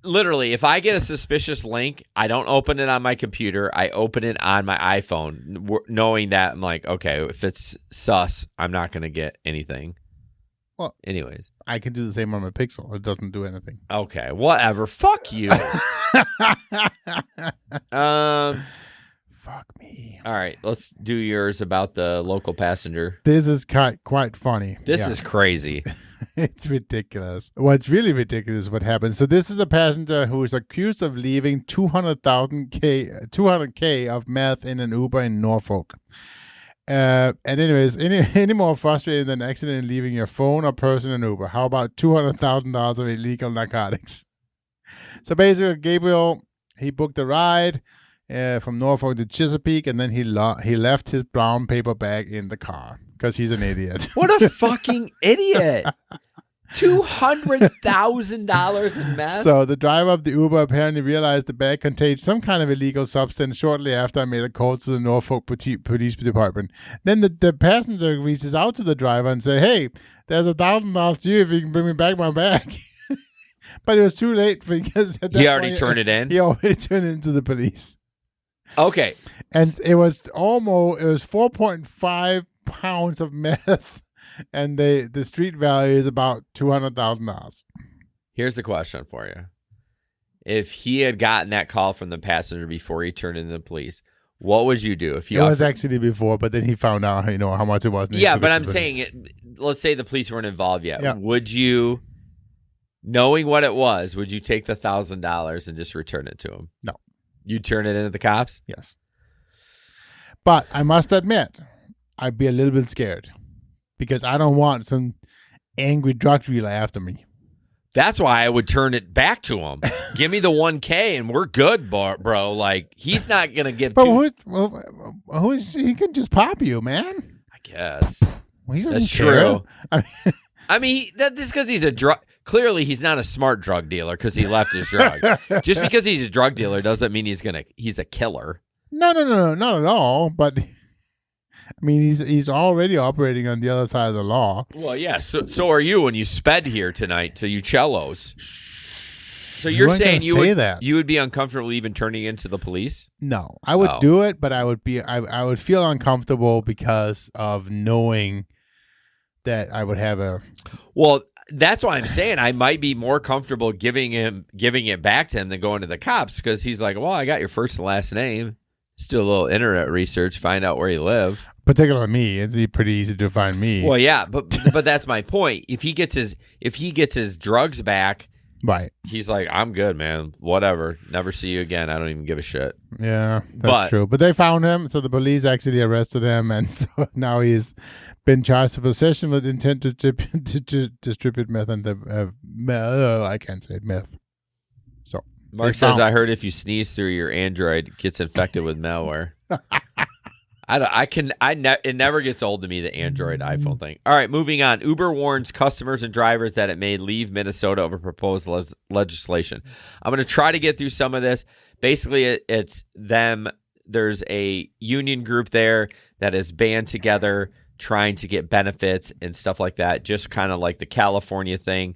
literally, if I get a suspicious link, I don't open it on my computer. I open it on my iPhone, knowing that I'm like, okay, if it's sus, I'm not going to get anything. Well, anyways, I can do the same on my Pixel. It doesn't do anything. Okay, whatever. Fuck you. Fuck me. All right, let's do yours about the local passenger. This is quite funny. This is crazy. It's ridiculous. What's really ridiculous is what happened. So this is a passenger who is accused of leaving 200K of meth in an Uber in Norfolk. And anyways, any more frustrating than an accident leaving your phone or purse in an Uber? How about $200,000 of illegal narcotics? So basically, Gabriel, he booked a ride from Norfolk to Chesapeake, and then he left his brown paper bag in the car because he's an idiot. What a fucking idiot! $200,000 in meth. So the driver of the Uber apparently realized the bag contained some kind of illegal substance shortly after I made a call to the Norfolk Police Department. Then the passenger reaches out to the driver and says, "Hey, there's $1,000 to you if you can bring me back my bag." But it was too late because he already turned it in. He already turned it into the police. Okay, and it was 4.5 pounds of meth. And the street value is about $200,000. Here's the question for you. If he had gotten that call from the passenger before he turned into the police, what would you do? If he was actually before, but then he found out, how much it was. Yeah, but I'm saying, let's say the police weren't involved yet. Yeah. Would you, knowing what it was, would you take the $1,000 and just return it to him? No. You'd turn it into the cops? Yes. But I must admit, I'd be a little bit scared. Because I don't want some angry drug dealer after me. That's why I would turn it back to him. Give me the $1,000 and we're good, bro. Like, he's not going to give But he can just pop you, man. I guess. Well, that's true. I mean, that's just because he's a drug. Clearly, he's not a smart drug dealer because he left his drug. Just because he's a drug dealer doesn't mean he's a killer. No, not at all. But I mean, he's already operating on the other side of the law. Well, yeah. So are you when you sped here tonight to Uccello's. So you're saying you would be uncomfortable even turning into the police? No, I would do it, but I would feel uncomfortable because of knowing that I would have a. Well, that's why I'm saying I might be more comfortable giving it back to him than going to the cops because he's like, well, I got your first and last name. Just do a little internet research, find out where you live. Particularly me, it'd pretty easy to find me. Well, yeah, but that's my point. If he gets his drugs back, Right. He's like, I'm good, man. Whatever. Never see you again. I don't even give a shit. Yeah, that's But- true. But they found him, so the police actually arrested him, and so now he's been charged with possession with intent to distribute meth and I can't say it, meth. So Mark they says, found- I heard if you sneeze through your Android, it gets infected with malware. It never gets old to me, the Android iPhone thing. All right, moving on. Uber warns customers and drivers that it may leave Minnesota over proposed legislation. I'm going to try to get through some of this. Basically, it's them. There's a union group there that is band together trying to get benefits and stuff like that, just kind of like the California thing.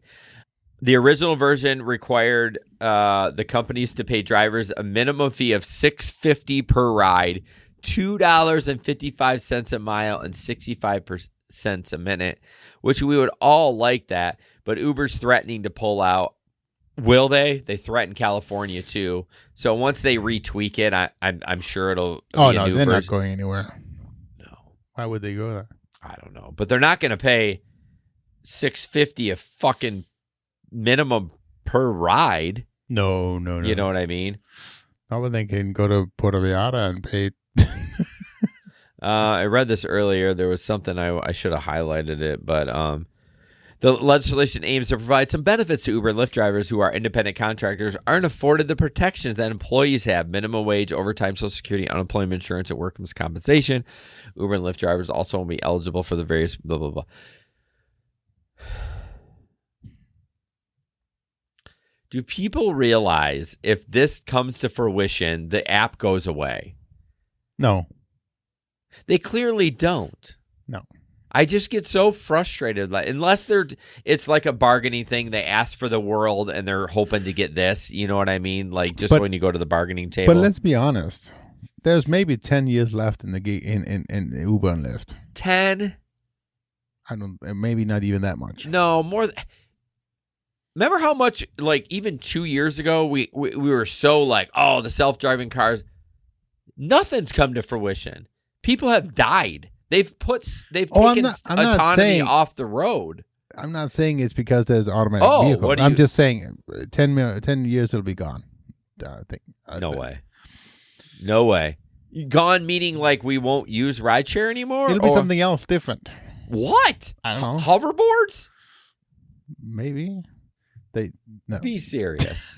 The original version required the companies to pay drivers a minimum fee of $6.50 per ride, $2.55 a mile, and 65 cents a minute, which we would all like that. But Uber's threatening to pull out. Will they? They threaten California too. So once they retweak it, I'm sure it'll. Oh be a no, new they're not version. going anywhere. No, Why would they go there? I don't know, but they're not going to pay $6.50 a fucking minimum per ride. No. You know what I mean? Not when they can go to Puerto Vallarta and pay. I read this earlier. There was something I should have highlighted it, but the legislation aims to provide some benefits to Uber and Lyft drivers who are independent contractors aren't afforded the protections that employees have: minimum wage, overtime, Social Security, unemployment insurance, and workers' compensation. Uber and Lyft drivers also will be eligible for the various blah, blah, blah. Do people realize if this comes to fruition, the app goes away? No. They clearly don't. No. I just get so frustrated. Like, unless it's like a bargaining thing. They ask for the world and they're hoping to get this. You know what I mean? Like just when you go to the bargaining table. But let's be honest. There's maybe 10 years left in the in Uber and Lyft. 10? I don't. Maybe not even that much. No, more. Remember how much, like, even 2 years ago, we were so like, oh, the self-driving cars. Nothing's come to fruition. People have died. They've taken I'm not autonomy saying- off the road. I'm not saying it's because there's automatic Oh, vehicles. what do I'm you- just saying 10 years it'll be gone. I think. No way. No way. Gone meaning like we won't use rideshare anymore? It'll be Or- something else different. What? I don't know. Hoverboards? Maybe. No. Be serious.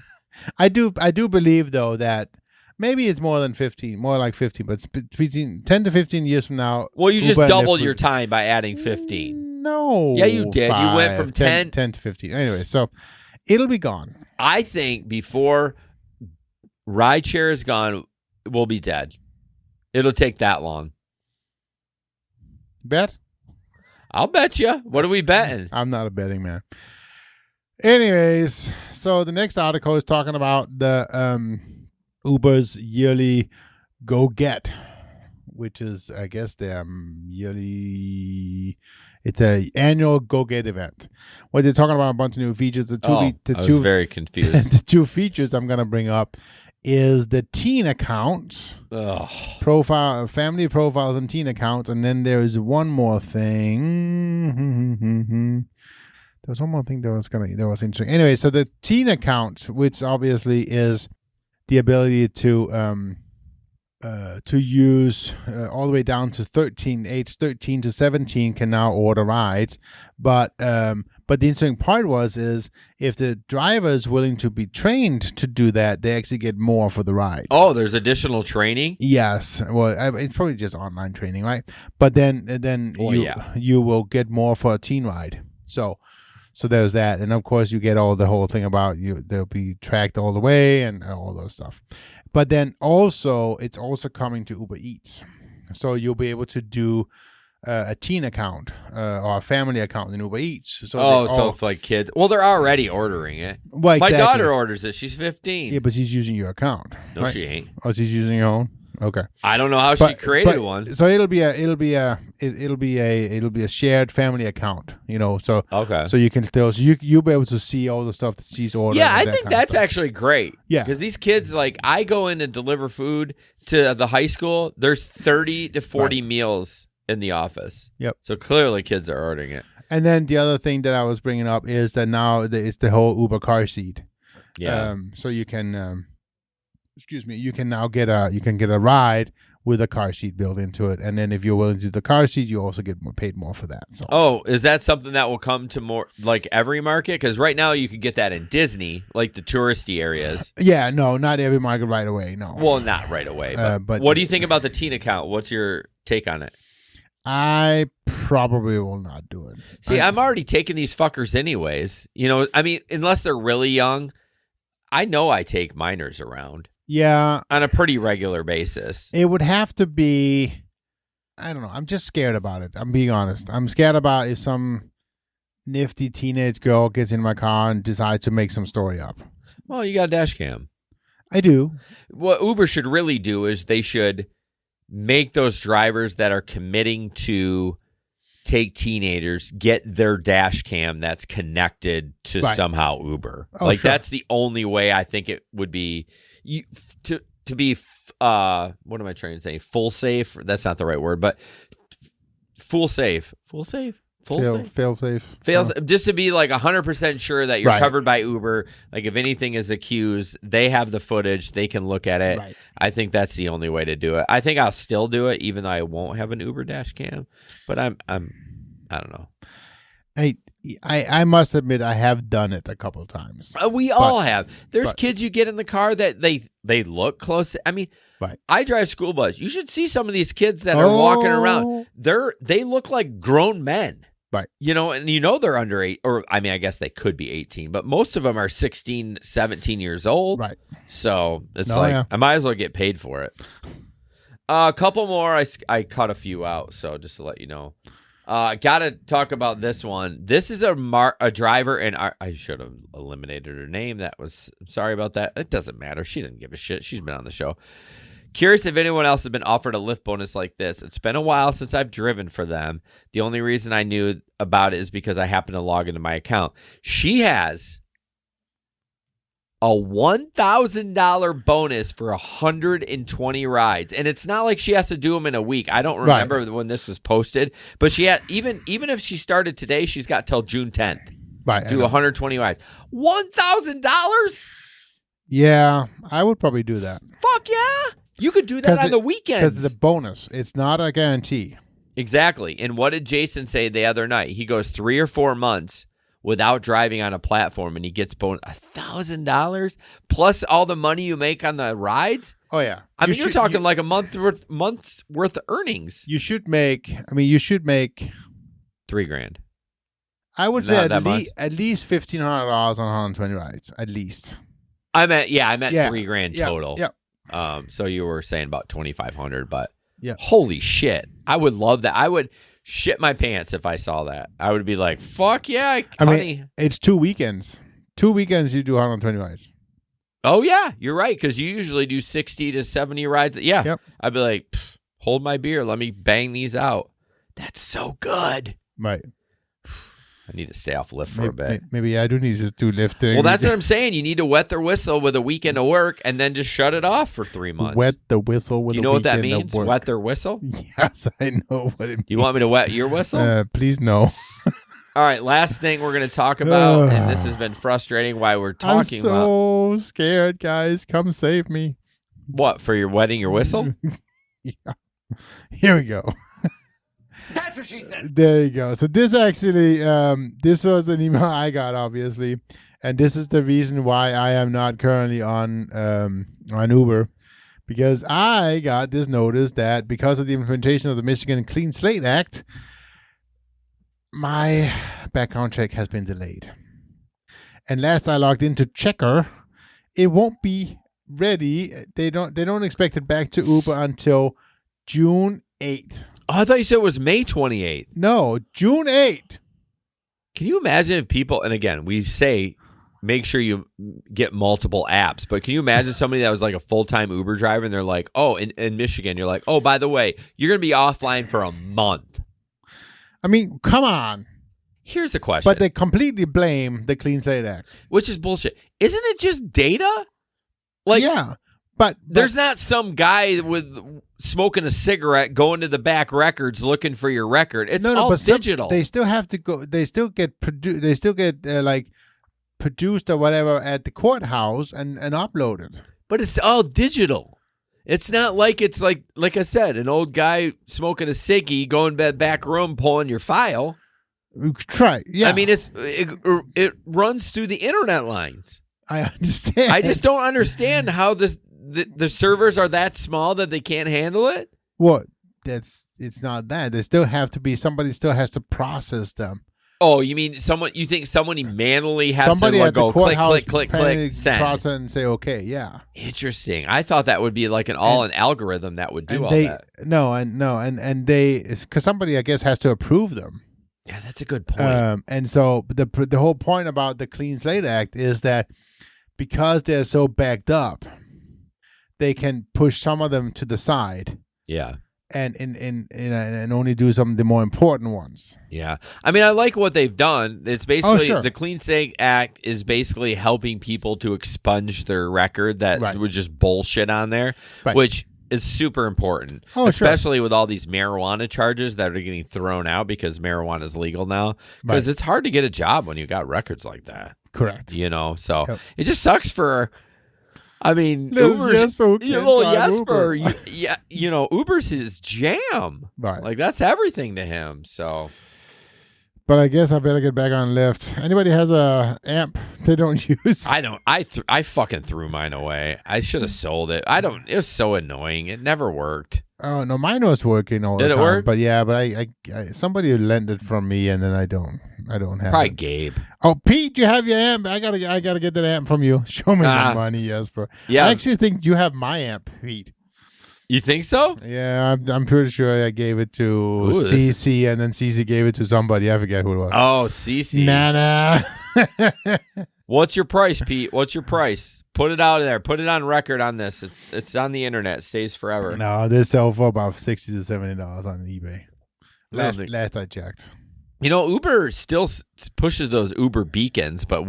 I do believe though that maybe it's more than 15, more like 15, but it's between 10 to 15 years from now. Well, you just Uber and doubled Lyft your will- time by adding 15. No. Yeah, you did. You went from 10 10 to 15. Anyway, so it'll be gone. I think before rideshare is gone, we'll be dead. It'll take that long. Bet? I'll bet you. What are we betting? I'm not a betting man. Anyways, so the next article is talking about the Uber's yearly Go Get, which is, I guess, their yearly. It's a annual Go Get event. What they're talking about a bunch of new features. I was very confused. The two features I'm going to bring up is the teen accounts, Ugh. family profiles, and teen accounts, and then there is one more thing. There was one more thing that was interesting. Anyway, so the teen account, which obviously is the ability to use all the way down to age 13 to 17 can now order rides. But the interesting part is if the driver is willing to be trained to do that, they actually get more for the rides. Oh, there's additional training? Yes. Well, it's probably just online training, right? But then you will get more for a teen ride. So there's that, and of course you get the whole thing about they'll be tracked all the way and all those stuff. But then also it's also coming to Uber Eats, so you'll be able to do a teen account or a family account in Uber Eats. So if like kids, well, they're already ordering it. Well, exactly. My daughter orders it. She's 15. Yeah, but she's using your account. No, right? she ain't. Oh, she's using your own. Okay. I don't know how she created one. So it'll be a shared family account, So Okay. So you can still you'll be able to see all the stuff that she's ordering. Yeah, I think that's actually great. Yeah. Because these kids, like, I go in and deliver food to the high school. There's 30 to 40 meals in the office. Yep. So clearly kids are ordering it. And then the other thing that I was bringing up is that now it's the whole Uber car seat. Yeah. So you can, you can now get a ride with a car seat built into it, and then if you're willing to do the car seat, you also get paid more for that. So. Oh, is that something that will come to more like every market? Because right now you can get that in Disney, like the touristy areas. Yeah, no, not every market right away. No. Well, not right away. But what do you think about the teen account? What's your take on it? I probably will not do it. See, I'm already taking these fuckers anyways. You know, I mean, unless they're really young, I know I take minors around. Yeah. On a pretty regular basis. It would have to be, I don't know. I'm just scared about it. I'm being honest. I'm scared about if some nifty teenage girl gets in my car and decides to make some story up. Well, you got a dash cam. I do. What Uber should really do is they should make those drivers that are committing to take teenagers get their dash cam that's connected to somehow Uber. Oh, sure. That's the only way I think it would be to be what am I trying to say? Full safe? That's not the right word, but full safe. Full safe. Fail safe. Just to be like 100% sure that you're covered by Uber. Like if anything is accused, they have the footage. They can look at it. Right. I think that's the only way to do it. I think I'll still do it, even though I won't have an Uber dash cam. But I don't know. I must admit I have done it a couple of times. We all have. There's kids you get in the car that they look close. I mean, I drive school bus. You should see some of these kids that are walking around. They look like grown men. Right. You know, and you know they're under 8, or I mean, I guess they could be 18, but most of them are 16, 17 years old. Right. So it's I might as well get paid for it. A couple more. I cut a few out, so just to let you know. Got to talk about this one. This is a driver, and I should have eliminated her name. Sorry about that. It doesn't matter. She didn't give a shit. She's been on the show. Curious if anyone else has been offered a Lyft bonus like this. It's been a while since I've driven for them. The only reason I knew about it is because I happened to log into my account. She has a $1,000 bonus for 120 rides. And it's not like she has to do them in a week. I don't remember when this was posted, but she had, even if she started today, she's got till June 10th. Right. Do 120 rides. $1,000? Yeah, I would probably do that. Fuck yeah. You could do that on the weekends. Because it's a bonus. It's not a guarantee. Exactly. And what did Jason say the other night? He goes 3 or 4 months without driving on a platform, and he gets bonus $1,000 plus all the money you make on the rides. Oh yeah, I mean you're talking like a month's worth of earnings. You should make. I mean, you should make $3,000. I would say at least $1,500 on 120 rides, at least. I meant $3,000 total. Yeah. So you were saying about 2,500, but yeah, holy shit, I would love that. I would shit my pants if I saw that. I would be like, fuck yeah, I mean, it's 2 weekends. 2 weekends you do 120 rides. Oh yeah, you're right, because you usually do 60 to 70 rides. Yeah, yep. I'd be like, hold my beer, let me bang these out. That's so good. Right. I need to stay off Lyft for a bit. Maybe I do need to do Lyft. Well, that's what I'm saying. You need to wet their whistle with a weekend of work and then just shut it off for 3 months. Wet the whistle with a weekend of work. You know what that means? Wet their whistle? Yes, I know what it means. You want me to wet your whistle? Please no. All right, last thing we're going to talk about, and this has been frustrating while we're talking about. I'm so scared, guys. Come save me. What, for your wetting your whistle? Yeah. Here we go. That's what she said. There you go. So this actually, this was an email I got, obviously, and this is the reason why I am not currently on Uber, because I got this notice that because of the implementation of the Michigan Clean Slate Act, my background check has been delayed. And last I logged into Checker, it won't be ready. They don't expect it back to Uber until June 8th. Oh, I thought you said it was May 28th. No, June 8th. Can you imagine if people, and again, we say make sure you get multiple apps, but can you imagine somebody that was like a full-time Uber driver and they're like, oh, in Michigan, you're like, oh, by the way, you're going to be offline for a month. I mean, come on. Here's the question. But they completely blame the Clean Slate Act. Which is bullshit. Isn't it just data? Like, yeah. But there's not some guy with smoking a cigarette going to the back records looking for your record. It's all digital. They still have to go. They still get produced. They still get like produced or whatever at the courthouse and uploaded. But it's all digital. It's not like it's like I said, an old guy smoking a ciggy going to the back room pulling your file. Try, yeah. I mean, it runs through the internet lines. I understand. I just don't understand how the servers are that small that they can't handle it. Well, it's not that. There still have to be somebody still has to process them. Oh, you mean someone? You think somebody manually has somebody to at go the courthouse click, send, process and say okay, yeah. Interesting. I thought that would be like an algorithm that would do all that. And they because somebody I guess has to approve them. Yeah, that's a good point. And so the whole point about the Clean Slate Act is that because they're so backed up, they can push some of them to the side. Yeah. And only do some of the more important ones. Yeah. I mean, I like what they've done. It's basically sure. The Clean Slate Act is basically helping people to expunge their record that was just bullshit on there, which is super important, especially with all these marijuana charges that are getting thrown out because marijuana is legal now. Because it's hard to get a job when you got records like that. Correct. You know, so it just sucks for. I mean, little Jesper, Uber. you know, Uber's his jam. Right. Like, that's everything to him, so. But I guess I better get back on Lyft. Anybody has a amp they don't use? I don't. I fucking threw mine away. I should have sold it. It was so annoying. It never worked. Oh, no, mine was working all the time. Did it work? But yeah, but I somebody lent it from me, and then I don't have Probably it. Gabe. Oh, Pete, you have your amp. I gotta get that amp from you. Show me the money, Jesper. Yeah. I actually think you have my amp, Pete. You think so? Yeah, I'm pretty sure I gave it to CC, and then CC gave it to somebody. I forget who it was. Oh, CC. Nana. What's your price, Pete? What's your price? Put it out there. Put it on record on this. It's on the internet. It stays forever. No, they sell for about $60 to $70 on eBay. Last I checked. You know, Uber still pushes those Uber beacons, but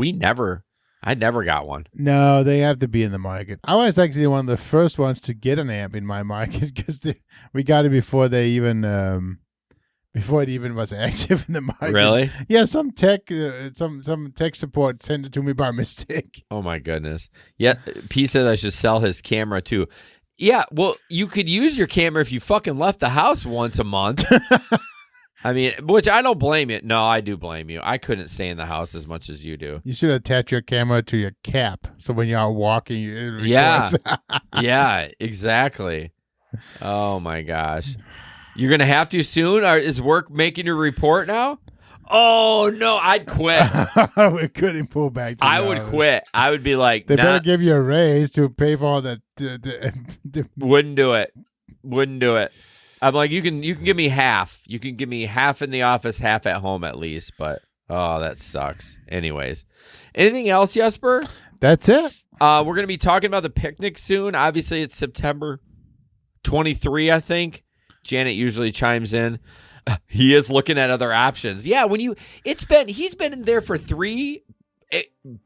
I never got one. No, they have to be in the market. I was actually one of the first ones to get an amp in my market because we got it before it even was active in the market. Really? Yeah, some tech support sent it to me by mistake. Oh my goodness. Yeah, Pete said I should sell his camera too. Yeah, well, you could use your camera if you fucking left the house once a month. I mean, which I don't blame you. No, I do blame you. I couldn't stay in the house as much as you do. You should attach your camera to your cap, so when you're out walking, it records. Yeah, yeah, exactly. Oh my gosh, you're gonna have to soon. Is work making your report now? Oh no, I'd quit. We couldn't pull back. I would quit. I would be like, they better give you a raise to pay for all the Wouldn't do it. Wouldn't do it. I'm like, you can give me half. You can give me half in the office, half at home at least. But that sucks. Anyways, anything else, Jesper? That's it. We're gonna be talking about the picnic soon. Obviously, it's September 23, I think. Janet usually chimes in. He is looking at other options. Yeah, he's been in there for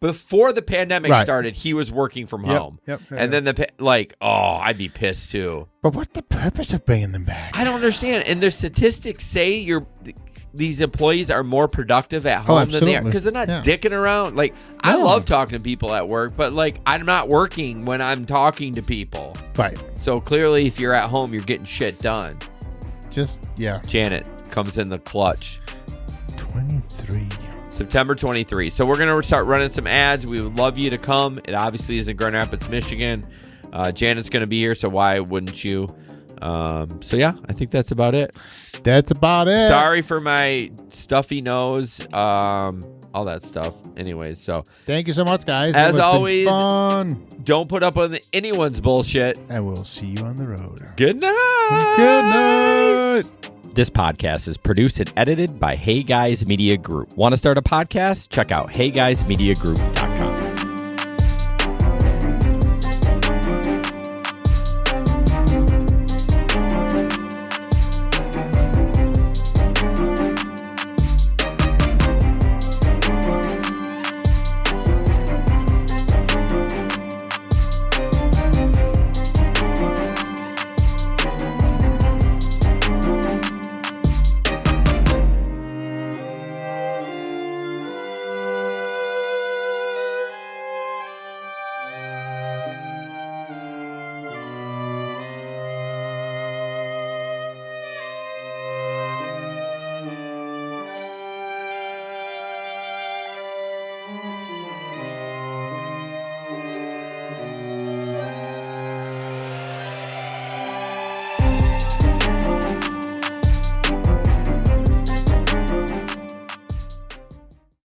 before the pandemic started. He was working from home. And then I'd be pissed too. But what's the purpose of bringing them back? I don't understand. And their statistics say these employees are more productive at home than they are because they're not dicking around. Like, I love talking to people at work, but I'm not working when I'm talking to people. Right. So clearly, if you're at home, you're getting shit done. Janet comes in the clutch. 23. September 23. So we're going to start running some ads. We would love you to come. It obviously is in Grand Rapids, Michigan. Janet's going to be here, so why wouldn't you? So yeah, I think that's about it. Sorry for my stuffy nose, all that stuff. Anyways, so thank you so much, guys. As always, fun. Don't put up with anyone's bullshit. And we'll see you on the road. Good night. Good night. This podcast is produced and edited by Hey Guys Media Group. Want to start a podcast? Check out heyguysmediagroup.com.